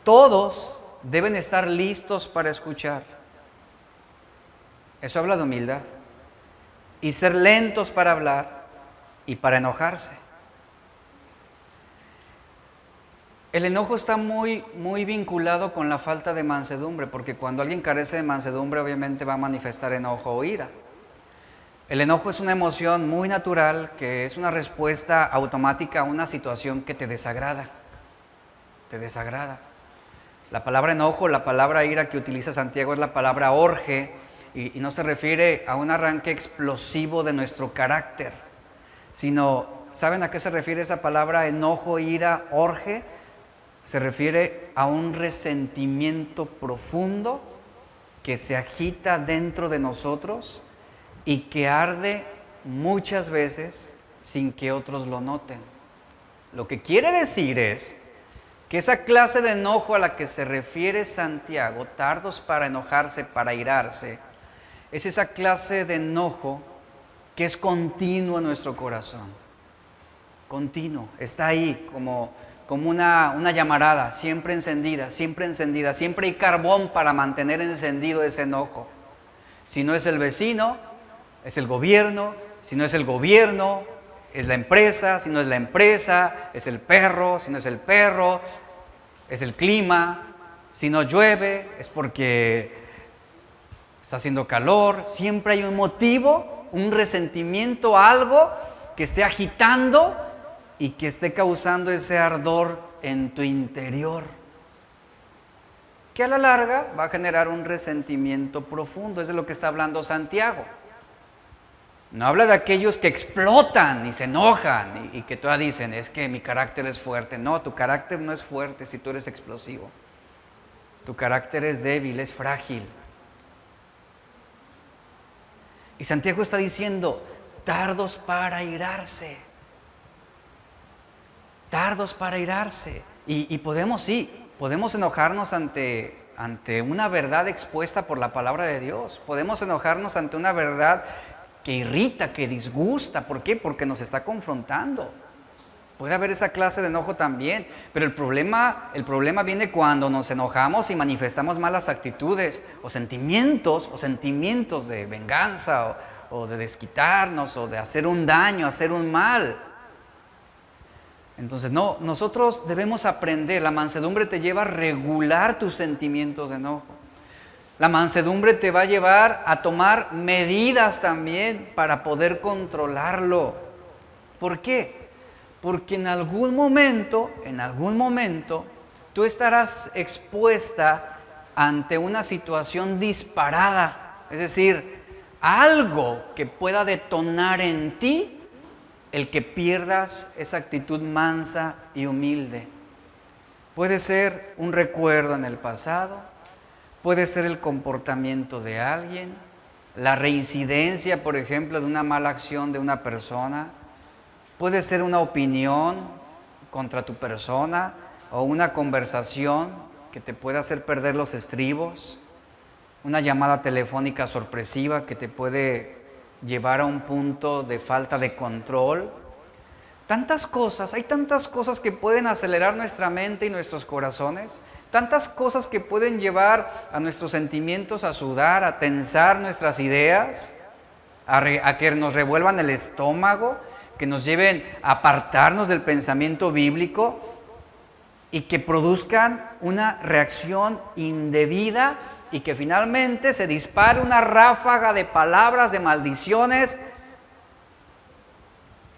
todos deben estar listos para escuchar. Eso habla de humildad. Y ser lentos para hablar y para enojarse. El enojo está muy vinculado con la falta de mansedumbre, porque cuando alguien carece de mansedumbre, obviamente va a manifestar enojo o ira. El enojo es una emoción muy natural, que es una respuesta automática a una situación que te desagrada. Te desagrada. La palabra enojo, la palabra ira que utiliza Santiago es la palabra orge, y no se refiere a un arranque explosivo de nuestro carácter, sino, ¿saben a qué se refiere esa palabra enojo, ira, orge? Se refiere a un resentimiento profundo que se agita dentro de nosotros y que arde muchas veces sin que otros lo noten. Lo que quiere decir es que esa clase de enojo a la que se refiere Santiago, tardos para enojarse, para irarse, es esa clase de enojo que es continuo en nuestro corazón. Continuo, está ahí como una llamarada, siempre encendida, siempre encendida. Siempre hay carbón para mantener encendido ese enojo. Si no es el vecino, es el gobierno. Si no es el gobierno, es la empresa. Si no es la empresa, es el perro. Si no es el perro, es el clima. Si no llueve, es porque está haciendo calor. Siempre hay un motivo, un resentimiento, algo que esté agitando y que esté causando ese ardor en tu interior, que a la larga va a generar un resentimiento profundo. Es de lo que está hablando Santiago. No habla de aquellos que explotan y se enojan y que todavía dicen, es que mi carácter es fuerte. No, tu carácter no es fuerte si tú eres explosivo. Tu carácter es débil, es frágil. Y Santiago está diciendo, tardos para irarse. Tardos para irarse. Y podemos enojarnos ante una verdad expuesta por la palabra de Dios. Podemos enojarnos ante una verdad que irrita, que disgusta. ¿Por qué? Porque nos está confrontando. Puede haber esa clase de enojo también, pero el problema viene cuando nos enojamos y manifestamos malas actitudes o sentimientos de venganza o de desquitarnos o de hacer un daño, hacer un mal. Entonces, nosotros debemos aprender. La mansedumbre te lleva a regular tus sentimientos de enojo. La mansedumbre te va a llevar a tomar medidas también para poder controlarlo. ¿Por qué? Porque en algún momento, tú estarás expuesta ante una situación disparada. Es decir, algo que pueda detonar en ti el que pierdas esa actitud mansa y humilde. Puede ser un recuerdo en el pasado, puede ser el comportamiento de alguien, la reincidencia, por ejemplo, de una mala acción de una persona, puede ser una opinión contra tu persona o una conversación que te puede hacer perder los estribos, una llamada telefónica sorpresiva que te puede llevar a un punto de falta de control. Hay tantas cosas que pueden acelerar nuestra mente y nuestros corazones, tantas cosas que pueden llevar a nuestros sentimientos a sudar, a tensar nuestras ideas, a que nos revuelvan el estómago, que nos lleven a apartarnos del pensamiento bíblico y que produzcan una reacción indebida y que finalmente se dispare una ráfaga de palabras, de maldiciones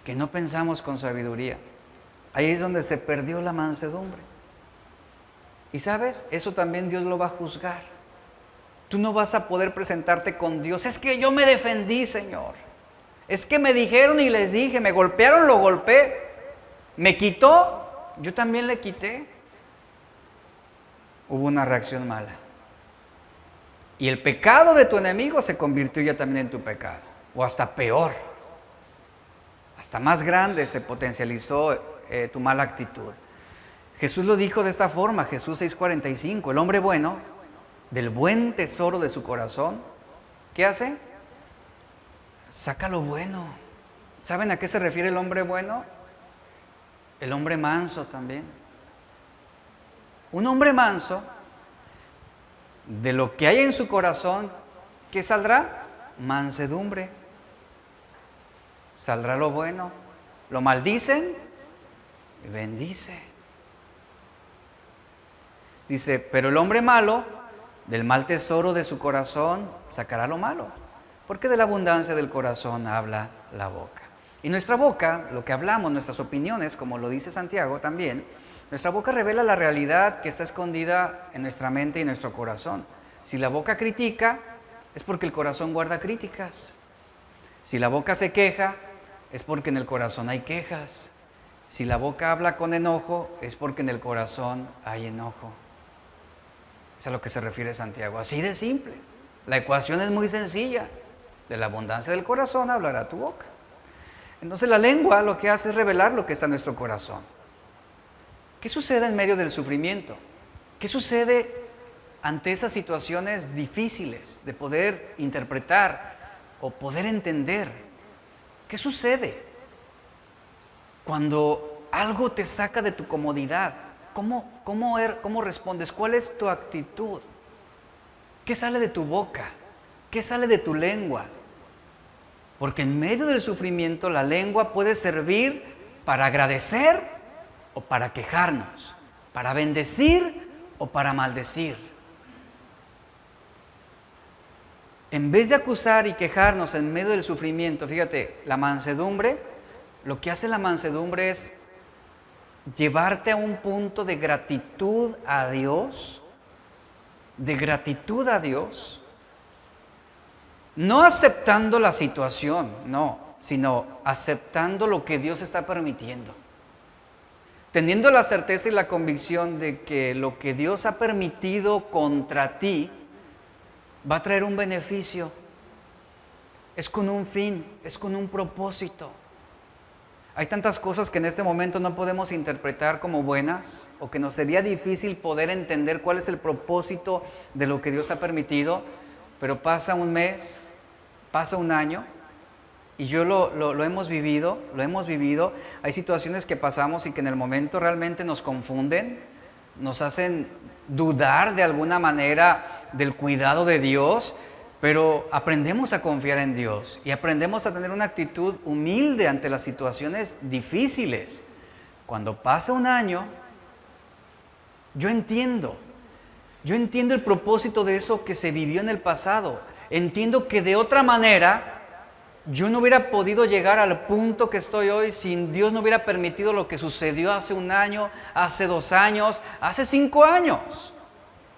que no pensamos con sabiduría. Ahí es donde se perdió la mansedumbre. Y sabes, eso también Dios lo va a juzgar. Tú no vas a poder presentarte con Dios. Es que yo me defendí, Señor. Es que me dijeron y les dije, me golpearon, lo golpeé. Me quitó, yo también le quité. Hubo una reacción mala. Y el pecado de tu enemigo se convirtió ya también en tu pecado. O hasta peor. Hasta más grande se potencializó tu mala actitud. Jesús lo dijo de esta forma, Jesús 6:45, el hombre bueno, del buen tesoro de su corazón, ¿qué hace? Saca lo bueno. ¿Saben a qué se refiere el hombre bueno? El hombre manso también. Un hombre manso, de lo que hay en su corazón, ¿qué saldrá? Mansedumbre. Saldrá lo bueno. Lo maldicen y bendice. Dice, pero el hombre malo, del mal tesoro de su corazón, sacará lo malo. Porque de la abundancia del corazón habla la boca. Y nuestra boca, lo que hablamos, nuestras opiniones, como lo dice Santiago también, nuestra boca revela la realidad que está escondida en nuestra mente y en nuestro corazón. Si la boca critica, es porque el corazón guarda críticas. Si la boca se queja, es porque en el corazón hay quejas. Si la boca habla con enojo, es porque en el corazón hay enojo. Es a lo que se refiere Santiago. Así de simple. La ecuación es muy sencilla. De la abundancia del corazón hablará tu boca. Entonces la lengua lo que hace es revelar lo que está en nuestro corazón. ¿Qué sucede en medio del sufrimiento? ¿Qué sucede ante esas situaciones difíciles de poder interpretar o poder entender? ¿Qué sucede cuando algo te saca de tu comodidad? ¿Cómo respondes? ¿Cuál es tu actitud? ¿Qué sale de tu boca? ¿Qué sale de tu lengua? Porque en medio del sufrimiento la lengua puede servir para agradecer o para quejarnos, para bendecir o para maldecir. En vez de acusar y quejarnos en medio del sufrimiento, fíjate, la mansedumbre, lo que hace la mansedumbre es llevarte a un punto de gratitud a Dios, no aceptando la situación, no, sino aceptando lo que Dios está permitiendo. Teniendo la certeza y la convicción de que lo que Dios ha permitido contra ti va a traer un beneficio. Es con un fin, es con un propósito. Hay tantas cosas que en este momento no podemos interpretar como buenas o que nos sería difícil poder entender cuál es el propósito de lo que Dios ha permitido, pero pasa un mes, pasa un año y yo lo hemos vivido. Hay situaciones que pasamos y que en el momento realmente nos confunden, nos hacen dudar de alguna manera del cuidado de Dios, pero aprendemos a confiar en Dios y aprendemos a tener una actitud humilde ante las situaciones difíciles. Cuando pasa un año, yo entiendo el propósito de eso que se vivió en el pasado. Entiendo que de otra manera yo no hubiera podido llegar al punto que estoy hoy si Dios no hubiera permitido lo que sucedió hace un año, hace 2 años, hace 5 años.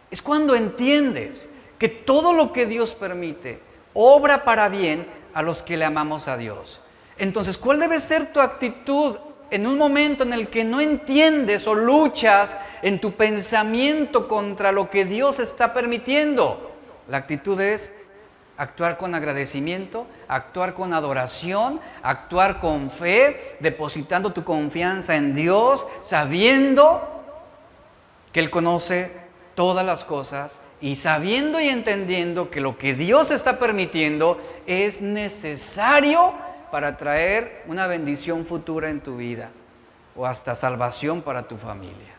Es cuando entiendes que todo lo que Dios permite obra para bien a los que le amamos a Dios. Entonces, ¿cuál debe ser tu actitud en un momento en el que no entiendes o luchas en tu pensamiento contra lo que Dios está permitiendo? La actitud es actuar con agradecimiento, actuar con adoración, actuar con fe, depositando tu confianza en Dios, sabiendo que Él conoce todas las cosas y sabiendo y entendiendo que lo que Dios está permitiendo es necesario para traer una bendición futura en tu vida o hasta salvación para tu familia.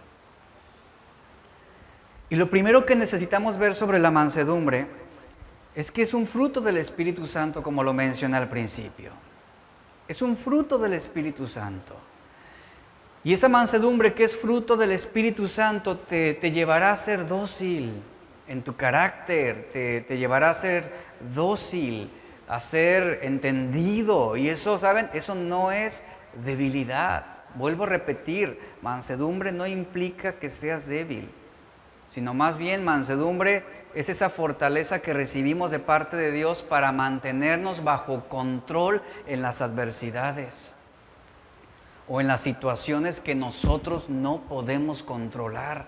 Y lo primero que necesitamos ver sobre la mansedumbre es que es un fruto del Espíritu Santo, como lo mencioné al principio. Es un fruto del Espíritu Santo. Y esa mansedumbre que es fruto del Espíritu Santo te llevará a ser dócil, en tu carácter, te llevará a ser dócil, a ser entendido. Y eso, ¿saben? Eso no es debilidad. Vuelvo a repetir, mansedumbre no implica que seas débil, sino más bien mansedumbre es esa fortaleza que recibimos de parte de Dios para mantenernos bajo control en las adversidades o en las situaciones que nosotros no podemos controlar.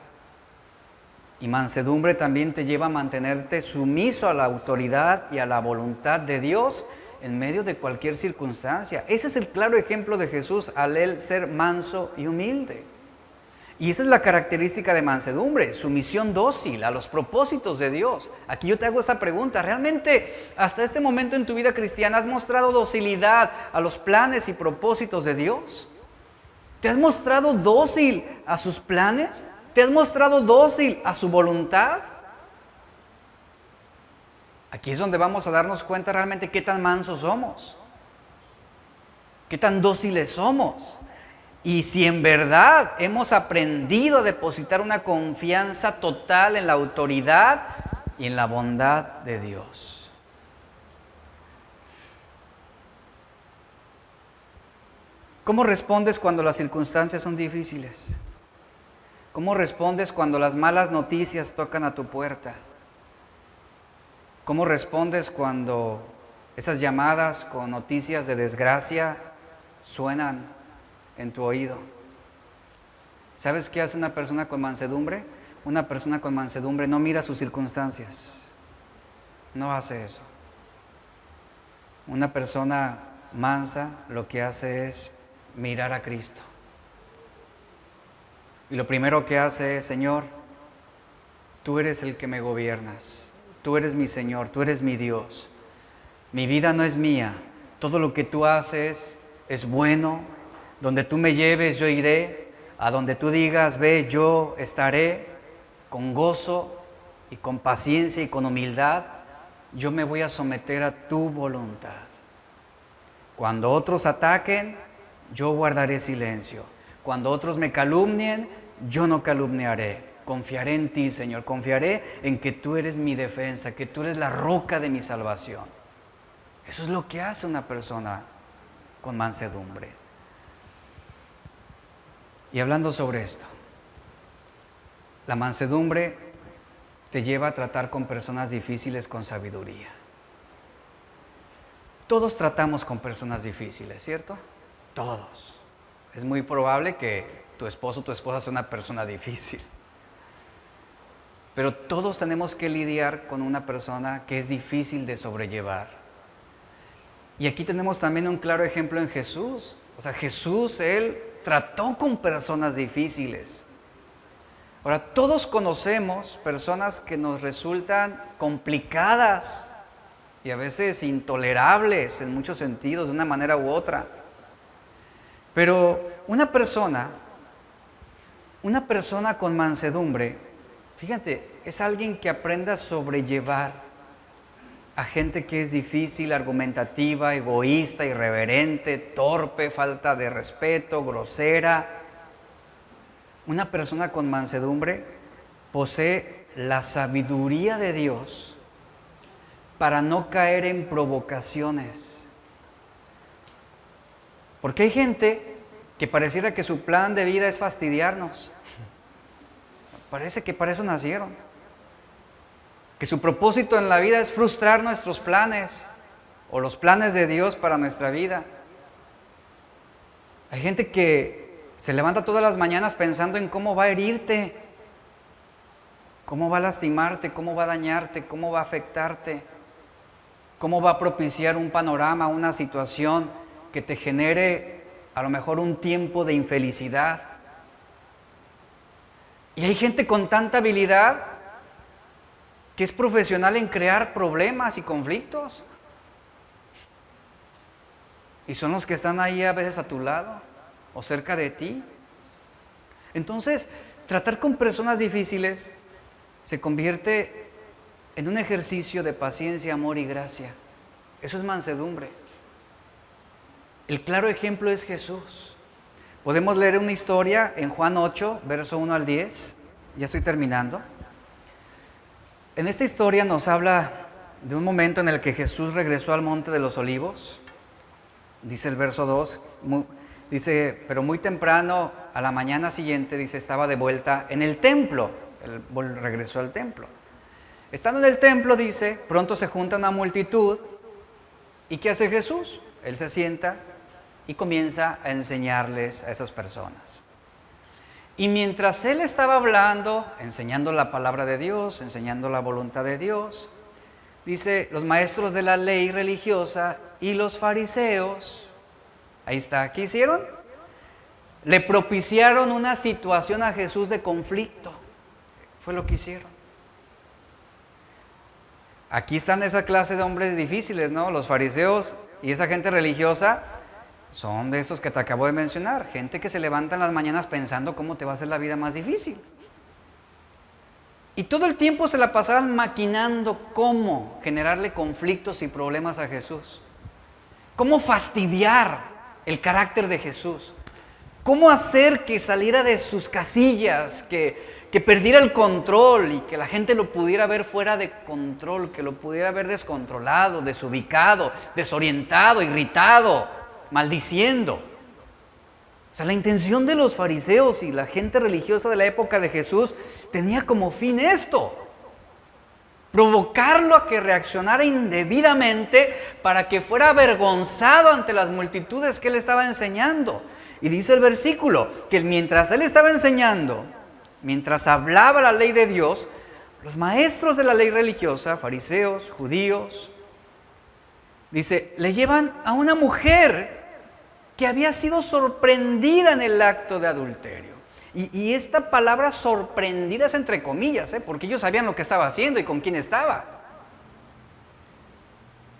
Y mansedumbre también te lleva a mantenerte sumiso a la autoridad y a la voluntad de Dios en medio de cualquier circunstancia. Ese es el claro ejemplo de Jesús al él ser manso y humilde. Y esa es la característica de mansedumbre, sumisión dócil a los propósitos de Dios. Aquí yo te hago esta pregunta, ¿realmente hasta este momento en tu vida cristiana has mostrado docilidad a los planes y propósitos de Dios? ¿Te has mostrado dócil a sus planes? ¿Te has mostrado dócil a su voluntad? Aquí es donde vamos a darnos cuenta realmente qué tan mansos somos, qué tan dóciles somos. Y si en verdad hemos aprendido a depositar una confianza total en la autoridad y en la bondad de Dios. ¿Cómo respondes cuando las circunstancias son difíciles? ¿Cómo respondes cuando las malas noticias tocan a tu puerta? ¿Cómo respondes cuando esas llamadas con noticias de desgracia suenan en tu oído? ¿Sabes qué hace una persona con mansedumbre? Una persona con mansedumbre no mira sus circunstancias. No hace eso. Una persona mansa lo que hace es mirar a Cristo. Y lo primero que hace es: Señor, tú eres el que me gobiernas. Tú eres mi Señor, tú eres mi Dios. Mi vida no es mía. Todo lo que tú haces es bueno. Donde tú me lleves, yo iré. A donde tú digas, ve, yo estaré. Con gozo y con paciencia y con humildad, yo me voy a someter a tu voluntad. Cuando otros ataquen, yo guardaré silencio. Cuando otros me calumnien, yo no calumniaré. Confiaré en ti, Señor. Confiaré en que tú eres mi defensa, que tú eres la roca de mi salvación. Eso es lo que hace una persona con mansedumbre. Y hablando sobre esto, la mansedumbre te lleva a tratar con personas difíciles con sabiduría. Todos tratamos con personas difíciles, ¿cierto? Todos. Es muy probable que tu esposo o tu esposa sea una persona difícil. Pero todos tenemos que lidiar con una persona que es difícil de sobrellevar. Y aquí tenemos también un claro ejemplo en Jesús. O sea, Jesús, Él trató con personas difíciles. Ahora, todos conocemos personas que nos resultan complicadas y a veces intolerables en muchos sentidos, de una manera u otra. Pero una persona con mansedumbre, fíjate, es alguien que aprenda a sobrellevar a gente que es difícil, argumentativa, egoísta, irreverente, torpe, falta de respeto, grosera. Una persona con mansedumbre posee la sabiduría de Dios para no caer en provocaciones. Porque hay gente que pareciera que su plan de vida es fastidiarnos. Parece que para eso nacieron. Que su propósito en la vida es frustrar nuestros planes o los planes de Dios para nuestra vida. Hay gente que se levanta todas las mañanas pensando en cómo va a herirte, cómo va a lastimarte, cómo va a dañarte, cómo va a afectarte, cómo va a propiciar un panorama, una situación que te genere a lo mejor un tiempo de infelicidad. Y hay gente con tanta habilidad que es profesional en crear problemas y conflictos. Y son los que están ahí a veces a tu lado o cerca de ti. Entonces, tratar con personas difíciles se convierte en un ejercicio de paciencia, amor y gracia. Eso es mansedumbre. El claro ejemplo es Jesús. Podemos leer una historia en Juan 8, verso 1 al 10. Ya estoy terminando. En esta historia nos habla de un momento en el que Jesús regresó al Monte de los Olivos. Dice el verso 2, dice, pero muy temprano, a la mañana siguiente, dice, estaba de vuelta en el templo. Él regresó al templo. Estando en el templo, dice, pronto se junta una multitud. ¿Y qué hace Jesús? Él se sienta y comienza a enseñarles a esas personas. Y mientras él estaba hablando, enseñando la palabra de Dios, enseñando la voluntad de Dios, dice, los maestros de la ley religiosa y los fariseos, ahí está, ¿qué hicieron? Le propiciaron una situación a Jesús de conflicto. Fue lo que hicieron. Aquí están esa clase de hombres difíciles, ¿no? Los fariseos y esa gente religiosa son de esos que te acabo de mencionar. Gente que se levanta en las mañanas pensando cómo te va a hacer la vida más difícil. Y todo el tiempo se la pasaban maquinando cómo generarle conflictos y problemas a Jesús. Cómo fastidiar el carácter de Jesús. Cómo hacer que saliera de sus casillas, que perdiera el control y que la gente lo pudiera ver fuera de control, que lo pudiera ver descontrolado, desubicado, desorientado, irritado, maldiciendo. O sea, la intención de los fariseos y la gente religiosa de la época de Jesús tenía como fin esto: provocarlo a que reaccionara indebidamente para que fuera avergonzado ante las multitudes que él estaba enseñando. Y dice el versículo que mientras él estaba enseñando, mientras hablaba la ley de Dios, los maestros de la ley religiosa, fariseos, judíos, dice, le llevan a una mujer que había sido sorprendida en el acto de adulterio. Y esta palabra sorprendida es entre comillas, porque ellos sabían lo que estaba haciendo y con quién estaba.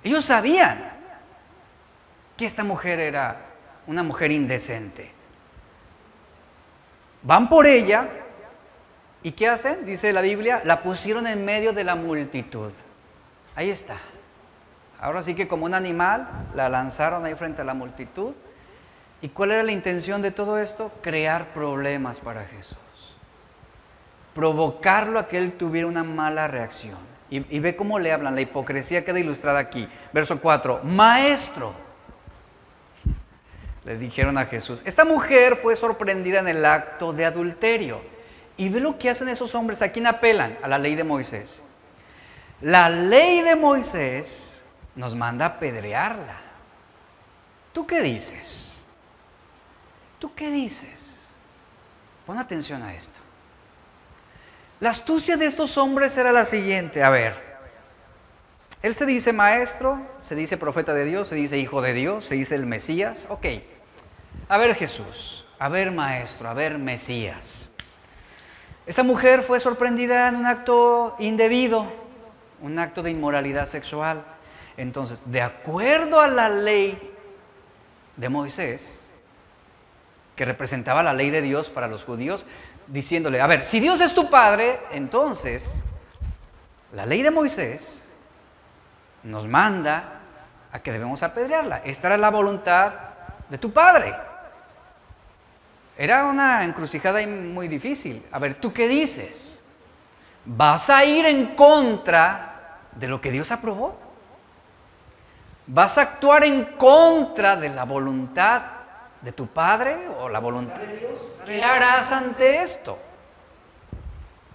Ellos sabían que esta mujer era una mujer indecente. Van por ella y ¿qué hacen? Dice la Biblia, la pusieron en medio de la multitud. Ahí está. Ahora sí que como un animal la lanzaron ahí frente a la multitud. ¿Y cuál era la intención de todo esto? Crear problemas para Jesús. Provocarlo a que él tuviera una mala reacción. Y ve cómo le hablan, la hipocresía queda ilustrada aquí. Verso 4, maestro, le dijeron a Jesús. Esta mujer fue sorprendida en el acto de adulterio. Y ve lo que hacen esos hombres. ¿A quién apelan? A la ley de Moisés. La ley de Moisés nos manda a apedrearla. ¿Tú qué dices? ¿Tú qué dices? Pon atención a esto. La astucia de estos hombres era la siguiente. A ver, él se dice maestro, se dice profeta de Dios, se dice hijo de Dios, se dice el Mesías. Ok, a ver Jesús, a ver maestro, a ver Mesías. Esta mujer fue sorprendida en un acto indebido, un acto de inmoralidad sexual. Entonces, de acuerdo a la ley de Moisés, que representaba la ley de Dios para los judíos, diciéndole, a ver, si Dios es tu padre, entonces la ley de Moisés nos manda a que debemos apedrearla. Esta era la voluntad de tu padre. Era una encrucijada muy difícil. A ver, ¿tú qué dices? ¿Vas a ir en contra de lo que Dios aprobó? ¿Vas a actuar en contra de la voluntad de tu padre o la voluntad de Dios? ¿Qué harás ante esto?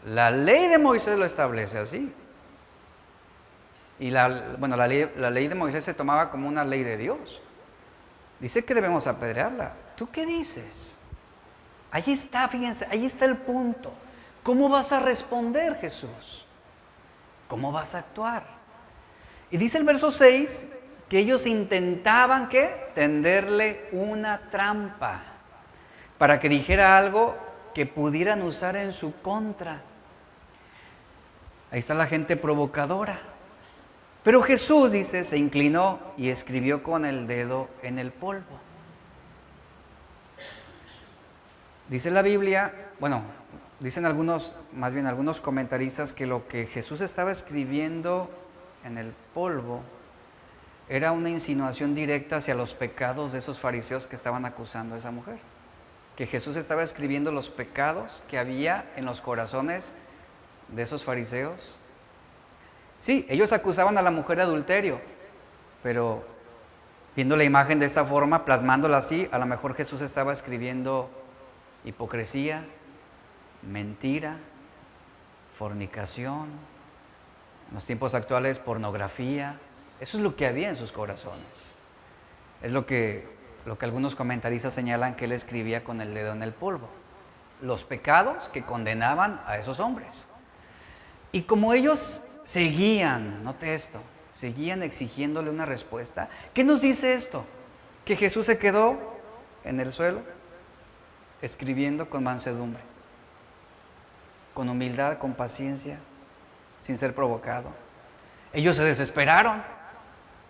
La ley de Moisés lo establece así. Y la ley de Moisés se tomaba como una ley de Dios. Dice que debemos apedrearla. ¿Tú qué dices? Ahí está, fíjense, ahí está el punto. ¿Cómo vas a responder, Jesús? ¿Cómo vas a actuar? Y dice el verso 6 que ellos intentaban, ¿qué? Tenderle una trampa para que dijera algo que pudieran usar en su contra. Ahí está la gente provocadora. Pero Jesús, dice, se inclinó y escribió con el dedo en el polvo. Dice la Biblia, dicen algunos comentaristas que lo que Jesús estaba escribiendo en el polvo era una insinuación directa hacia los pecados de esos fariseos que estaban acusando a esa mujer. Que Jesús estaba escribiendo los pecados que había en los corazones de esos fariseos Sí, ellos acusaban a la mujer de adulterio, pero viendo la imagen de esta forma, plasmándola así, a lo mejor Jesús estaba escribiendo hipocresía, mentira, fornicación, en los tiempos actuales pornografía. Eso es lo que había en sus corazones. Es lo que algunos comentaristas señalan que él escribía con el dedo en el polvo. Los pecados que condenaban a esos hombres. Y como ellos seguían, note esto, seguían exigiéndole una respuesta. ¿Qué nos dice esto? Que Jesús se quedó en el suelo escribiendo con mansedumbre, con humildad, con paciencia, sin ser provocado. Ellos se desesperaron,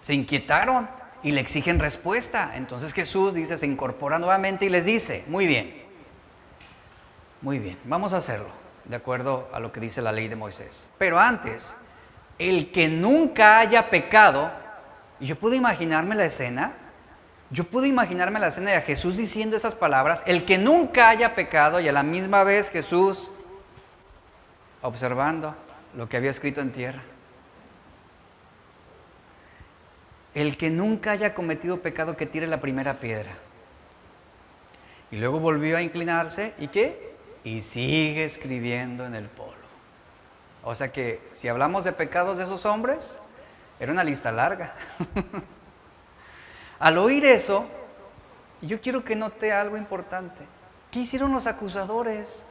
se inquietaron y le exigen respuesta. Entonces Jesús dice, se incorpora nuevamente y les dice, muy bien, vamos a hacerlo, de acuerdo a lo que dice la ley de Moisés. Pero antes, el que nunca haya pecado, y yo puedo imaginarme la escena, de Jesús diciendo esas palabras, el que nunca haya pecado, y a la misma vez Jesús observando lo que había escrito en tierra. El que nunca haya cometido pecado, que tire la primera piedra. Y luego volvió a inclinarse, ¿y qué? Y sigue escribiendo en el polvo. O sea que si hablamos de pecados de esos hombres, era una lista larga. Al oír eso, yo quiero que note algo importante. ¿Qué hicieron los acusadores?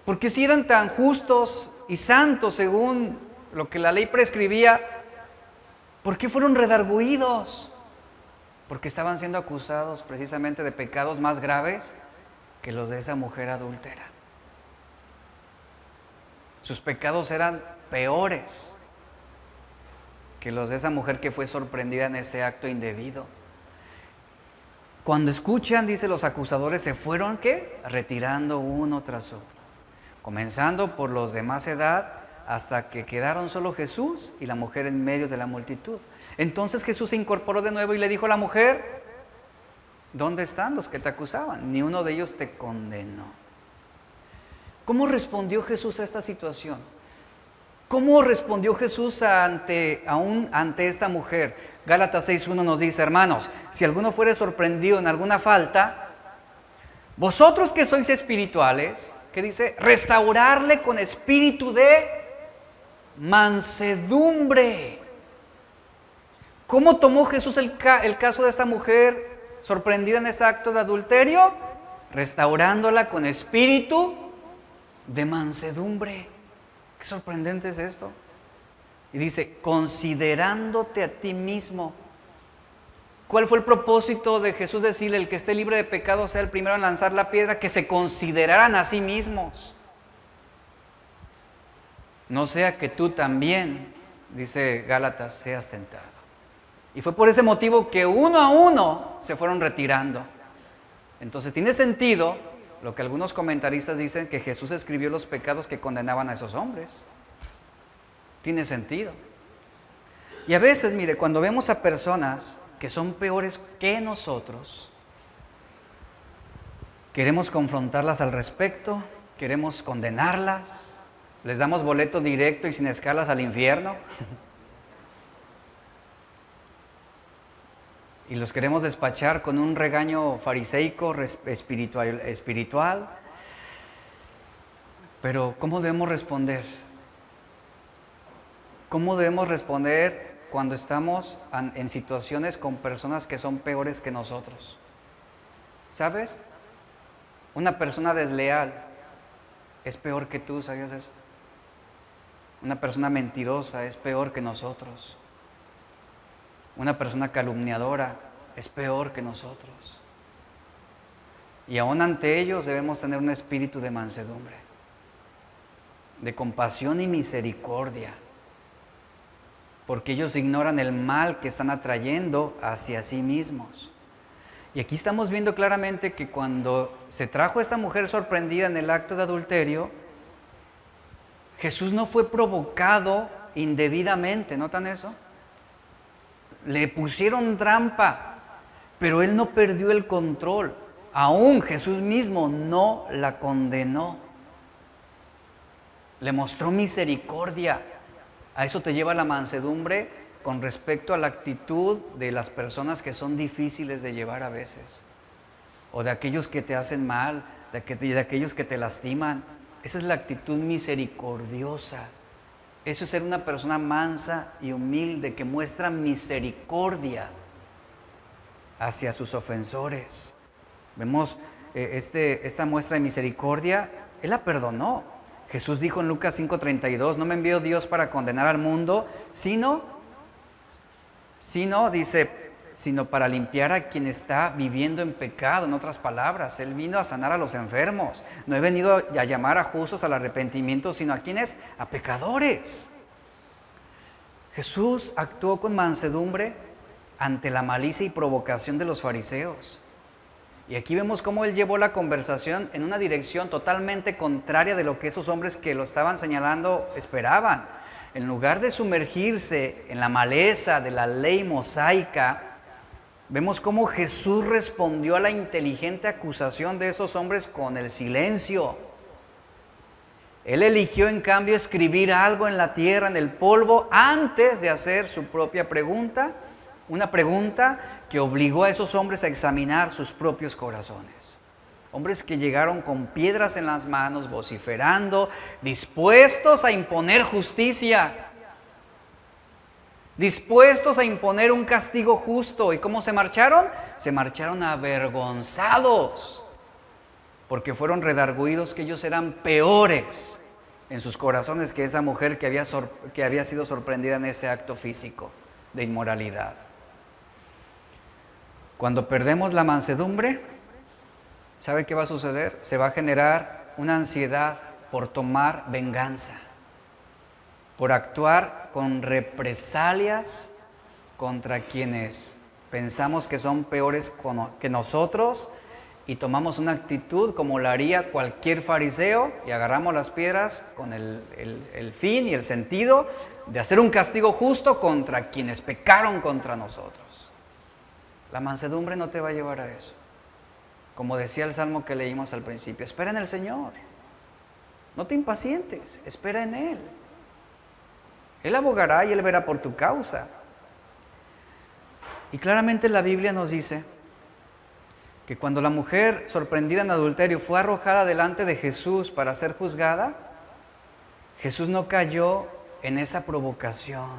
Porque si eran tan justos y santos según lo que la ley prescribía, ¿por qué fueron redargüidos? Porque estaban siendo acusados precisamente de pecados más graves que los de esa mujer adúltera. Sus pecados eran peores que los de esa mujer que fue sorprendida en ese acto indebido. Cuando escuchan, dice, los acusadores se fueron, ¿qué? Retirando uno tras otro, comenzando por los de más edad, hasta que quedaron solo Jesús y la mujer en medio de la multitud. Entonces Jesús se incorporó de nuevo y le dijo a la mujer, ¿dónde están los que te acusaban? Ni uno de ellos te condenó. ¿Cómo respondió Jesús a esta situación? ¿Cómo respondió Jesús ante esta mujer? Gálatas 6:1 nos dice, hermanos, si alguno fuere sorprendido en alguna falta, vosotros que sois espirituales, ¿qué dice? Restaurarle con espíritu de mansedumbre. ¿Cómo tomó Jesús el caso de esta mujer sorprendida en ese acto de adulterio? Restaurándola con espíritu de mansedumbre. Qué sorprendente es esto. Y dice, considerándote a ti mismo. ¿Cuál fue el propósito de Jesús decirle, el que esté libre de pecado sea el primero en lanzar la piedra? Que se consideraran a sí mismos. No sea que tú también, dice Gálatas, seas tentado. Y fue por ese motivo que uno a uno se fueron retirando. Entonces tiene sentido lo que algunos comentaristas dicen, que Jesús escribió los pecados que condenaban a esos hombres. Tiene sentido. Y a veces, mire, cuando vemos a personas que son peores que nosotros, queremos confrontarlas al respecto, queremos condenarlas, les damos boleto directo y sin escalas al infierno. Y los queremos despachar con un regaño fariseico, espiritual. Pero ¿cómo debemos responder? ¿Cómo debemos responder cuando estamos en situaciones con personas que son peores que nosotros? ¿Sabes? Una persona desleal es peor que tú, ¿sabías eso? Una persona mentirosa es peor que nosotros. Una persona calumniadora es peor que nosotros. Y aún ante ellos debemos tener un espíritu de mansedumbre, de compasión y misericordia, porque ellos ignoran el mal que están atrayendo hacia sí mismos. Y aquí estamos viendo claramente que cuando se trajo a esta mujer sorprendida en el acto de adulterio, Jesús no fue provocado indebidamente, ¿notan eso? Le pusieron trampa, pero él no perdió el control. Aún Jesús mismo no la condenó. le mostró misericordia. A eso te lleva la mansedumbre con respecto a la actitud de las personas que son difíciles de llevar a veces, o de aquellos que te hacen mal, de aquellos que te lastiman. Esa es la actitud misericordiosa. Eso es ser una persona mansa y humilde que muestra misericordia hacia sus ofensores. Vemos esta muestra de misericordia. Él la perdonó. Jesús dijo en Lucas 5:32, no me envió Dios para condenar al mundo, sino para limpiar a quien está viviendo en pecado. En otras palabras, Él vino a sanar a los enfermos. No he venido a llamar a justos al arrepentimiento, sino a quienes, a pecadores. Jesús actuó con mansedumbre ante la malicia y provocación de los fariseos. Y aquí vemos cómo Él llevó la conversación en una dirección totalmente contraria de lo que esos hombres que lo estaban señalando esperaban. En lugar de sumergirse en la maleza de la ley mosaica, vemos cómo Jesús respondió a la inteligente acusación de esos hombres con el silencio. Él eligió en cambio escribir algo en la tierra, en el polvo, antes de hacer su propia pregunta, una pregunta que obligó a esos hombres a examinar sus propios corazones. Hombres que llegaron con piedras en las manos, vociferando, dispuestos a imponer justicia, dispuestos a imponer un castigo justo. ¿Y cómo se marcharon? Se marcharon avergonzados, porque fueron redargüidos que ellos eran peores en sus corazones que esa mujer que había sido sorprendida en ese acto físico de inmoralidad. Cuando perdemos la mansedumbre, ¿sabe qué va a suceder? Se va a generar una ansiedad por tomar venganza, por actuar con represalias contra quienes pensamos que son peores que nosotros, y tomamos una actitud como la haría cualquier fariseo y agarramos las piedras con el fin y el sentido de hacer un castigo justo contra quienes pecaron contra nosotros. La mansedumbre no te va a llevar a eso. Como decía el salmo que leímos al principio, espera en el Señor. No te impacientes, espera en Él. Él abogará y Él verá por tu causa. Y claramente la Biblia nos dice que cuando la mujer sorprendida en adulterio fue arrojada delante de Jesús para ser juzgada, Jesús no cayó en esa provocación.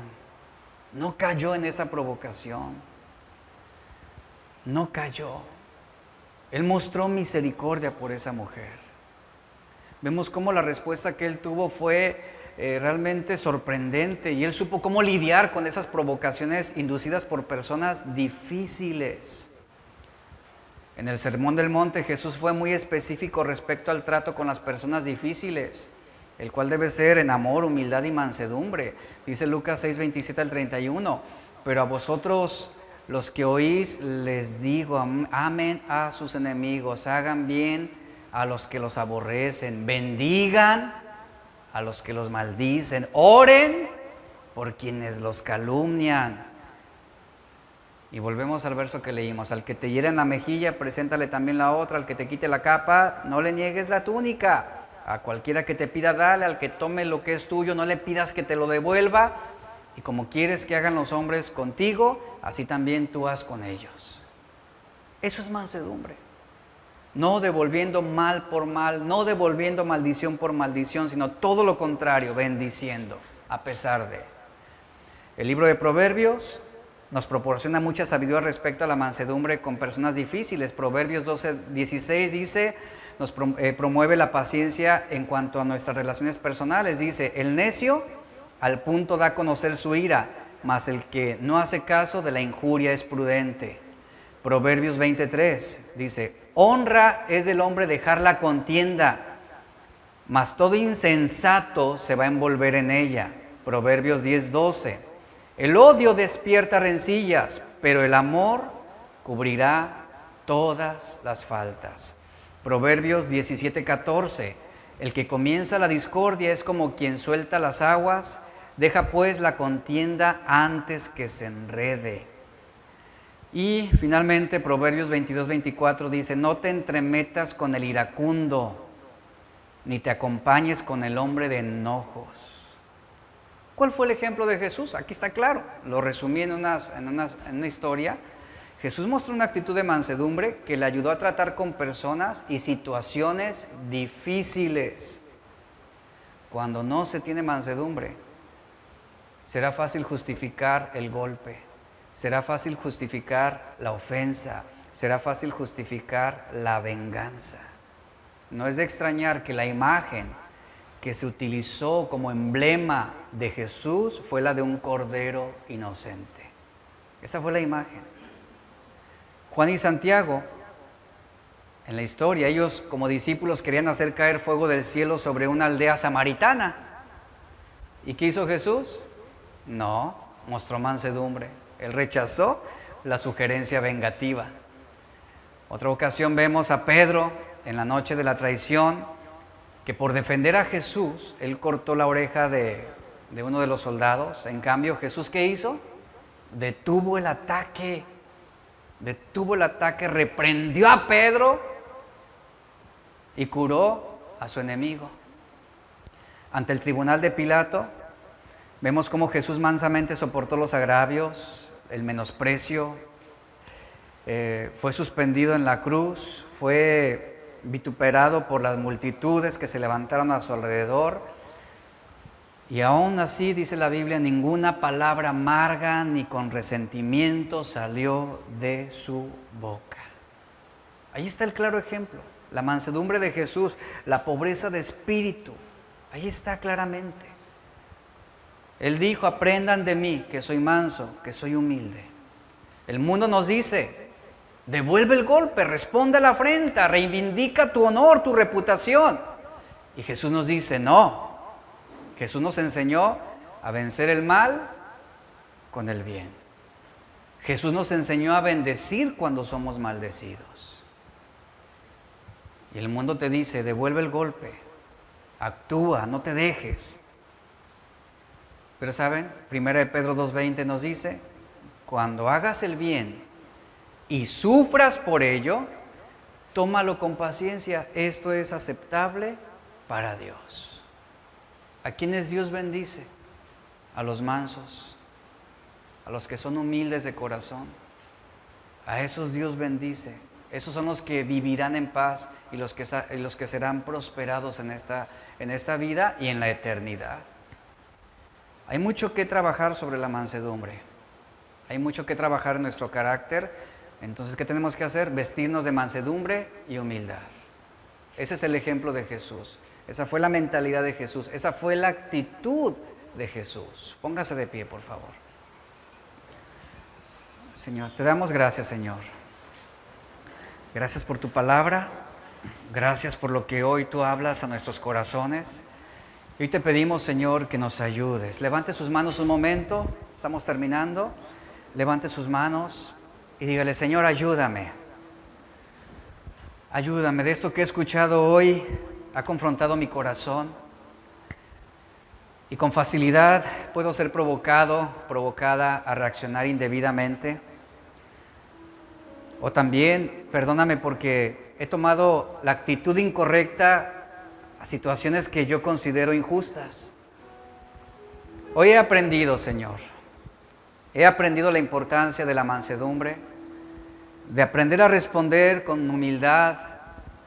No cayó en esa provocación. No cayó. Él mostró misericordia por esa mujer. Vemos cómo la respuesta que Él tuvo fue realmente sorprendente, y Él supo cómo lidiar con esas provocaciones inducidas por personas difíciles. En el Sermón del Monte, Jesús fue muy específico respecto al trato con las personas difíciles, el cual debe ser en amor, humildad y mansedumbre. Dice Lucas 6, 27 al 31, pero a vosotros los que oís les digo, amen a sus enemigos, hagan bien a los que los aborrecen, bendigan a los que los maldicen, oren por quienes los calumnian. Y volvemos al verso que leímos, al que te hiera en la mejilla, preséntale también la otra, al que te quite la capa, no le niegues la túnica, a cualquiera que te pida dale, al que tome lo que es tuyo, no le pidas que te lo devuelva, y como quieres que hagan los hombres contigo, así también tú haz con ellos. Eso es mansedumbre. No devolviendo mal por mal, no devolviendo maldición por maldición, sino todo lo contrario, bendiciendo a pesar de. El libro de Proverbios nos proporciona mucha sabiduría respecto a la mansedumbre con personas difíciles. Proverbios 12:16 dice, nos promueve la paciencia en cuanto a nuestras relaciones personales. Dice, el necio al punto da a conocer su ira, mas el que no hace caso de la injuria es prudente. Proverbios 20:3 dice, honra es del hombre dejar la contienda, mas todo insensato se va a envolver en ella. Proverbios 10:12, el odio despierta rencillas, pero el amor cubrirá todas las faltas. Proverbios 17:14, el que comienza la discordia es como quien suelta las aguas, deja pues la contienda antes que se enrede. Y finalmente Proverbios 22:24 dice, no te entremetas con el iracundo, ni te acompañes con el hombre de enojos. ¿Cuál fue el ejemplo de Jesús? Aquí está claro, lo resumí en una historia. Jesús mostró una actitud de mansedumbre que le ayudó a tratar con personas y situaciones difíciles. Cuando no se tiene mansedumbre, será fácil justificar el golpe, será fácil justificar la ofensa, será fácil justificar la venganza. No es de extrañar que la imagen que se utilizó como emblema de Jesús fue la de un cordero inocente. Esa fue la imagen. Juan y Santiago, en la historia, ellos como discípulos querían hacer caer fuego del cielo sobre una aldea samaritana. ¿Y qué hizo Jesús? No, mostró mansedumbre. Él rechazó la sugerencia vengativa. Otra ocasión vemos a Pedro en la noche de la traición, que por defender a Jesús, él cortó la oreja de uno de los soldados. En cambio, ¿Jesús qué hizo? Detuvo el ataque, reprendió a Pedro y curó a su enemigo. Ante el tribunal de Pilato, vemos cómo Jesús mansamente soportó los agravios, el menosprecio, fue suspendido en la cruz, fue vituperado por las multitudes que se levantaron a su alrededor, y aún así, dice la Biblia, ninguna palabra amarga ni con resentimiento salió de su boca. Ahí está el claro ejemplo, la mansedumbre de Jesús, la pobreza de espíritu, ahí está claramente. Él dijo: aprendan de mí, que soy manso, que soy humilde. El mundo nos dice: devuelve el golpe, responde a la afrenta, reivindica tu honor, tu reputación. Y Jesús nos dice: no. Jesús nos enseñó a vencer el mal con el bien. Jesús nos enseñó a bendecir cuando somos maldecidos. Y el mundo te dice: devuelve el golpe, actúa, no te dejes. Pero ¿saben? 1 Pedro 2:20 nos dice: cuando hagas el bien y sufras por ello, tómalo con paciencia. Esto es aceptable para Dios. ¿A quiénes Dios bendice? A los mansos, a los que son humildes de corazón. A esos Dios bendice. Esos son los que vivirán en paz y los que serán prosperados en esta vida y en la eternidad. Hay mucho que trabajar sobre la mansedumbre. Hay mucho que trabajar en nuestro carácter. Entonces, ¿qué tenemos que hacer? Vestirnos de mansedumbre y humildad. Ese es el ejemplo de Jesús. Esa fue la mentalidad de Jesús. Esa fue la actitud de Jesús. Póngase de pie, por favor. Señor, te damos gracias, Señor. Gracias por tu palabra. Gracias por lo que hoy tú hablas a nuestros corazones. Y hoy te pedimos, Señor, que nos ayudes. Levante sus manos un momento. Estamos terminando. Levante sus manos y dígale: Señor, ayúdame. Ayúdame. De esto que he escuchado hoy ha confrontado mi corazón. Y con facilidad puedo ser provocada a reaccionar indebidamente. O también, perdóname porque he tomado la actitud incorrecta a situaciones que yo considero injustas. Hoy he aprendido, Señor, he aprendido la importancia de la mansedumbre, de aprender a responder con humildad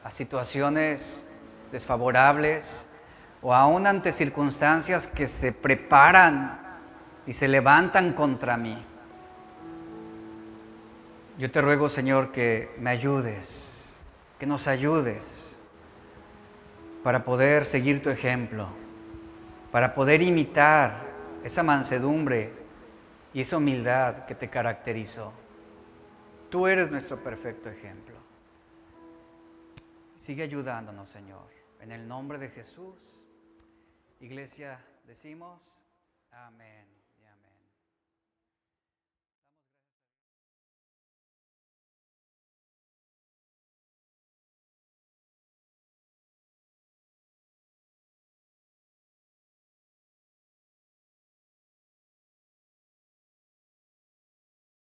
a situaciones desfavorables o aún ante circunstancias que se preparan y se levantan contra mí. Yo te ruego, Señor, que me ayudes, que nos ayudes para poder seguir tu ejemplo, para poder imitar esa mansedumbre y esa humildad que te caracterizó. Tú eres nuestro perfecto ejemplo. Sigue ayudándonos, Señor. En el nombre de Jesús, Iglesia, decimos amén.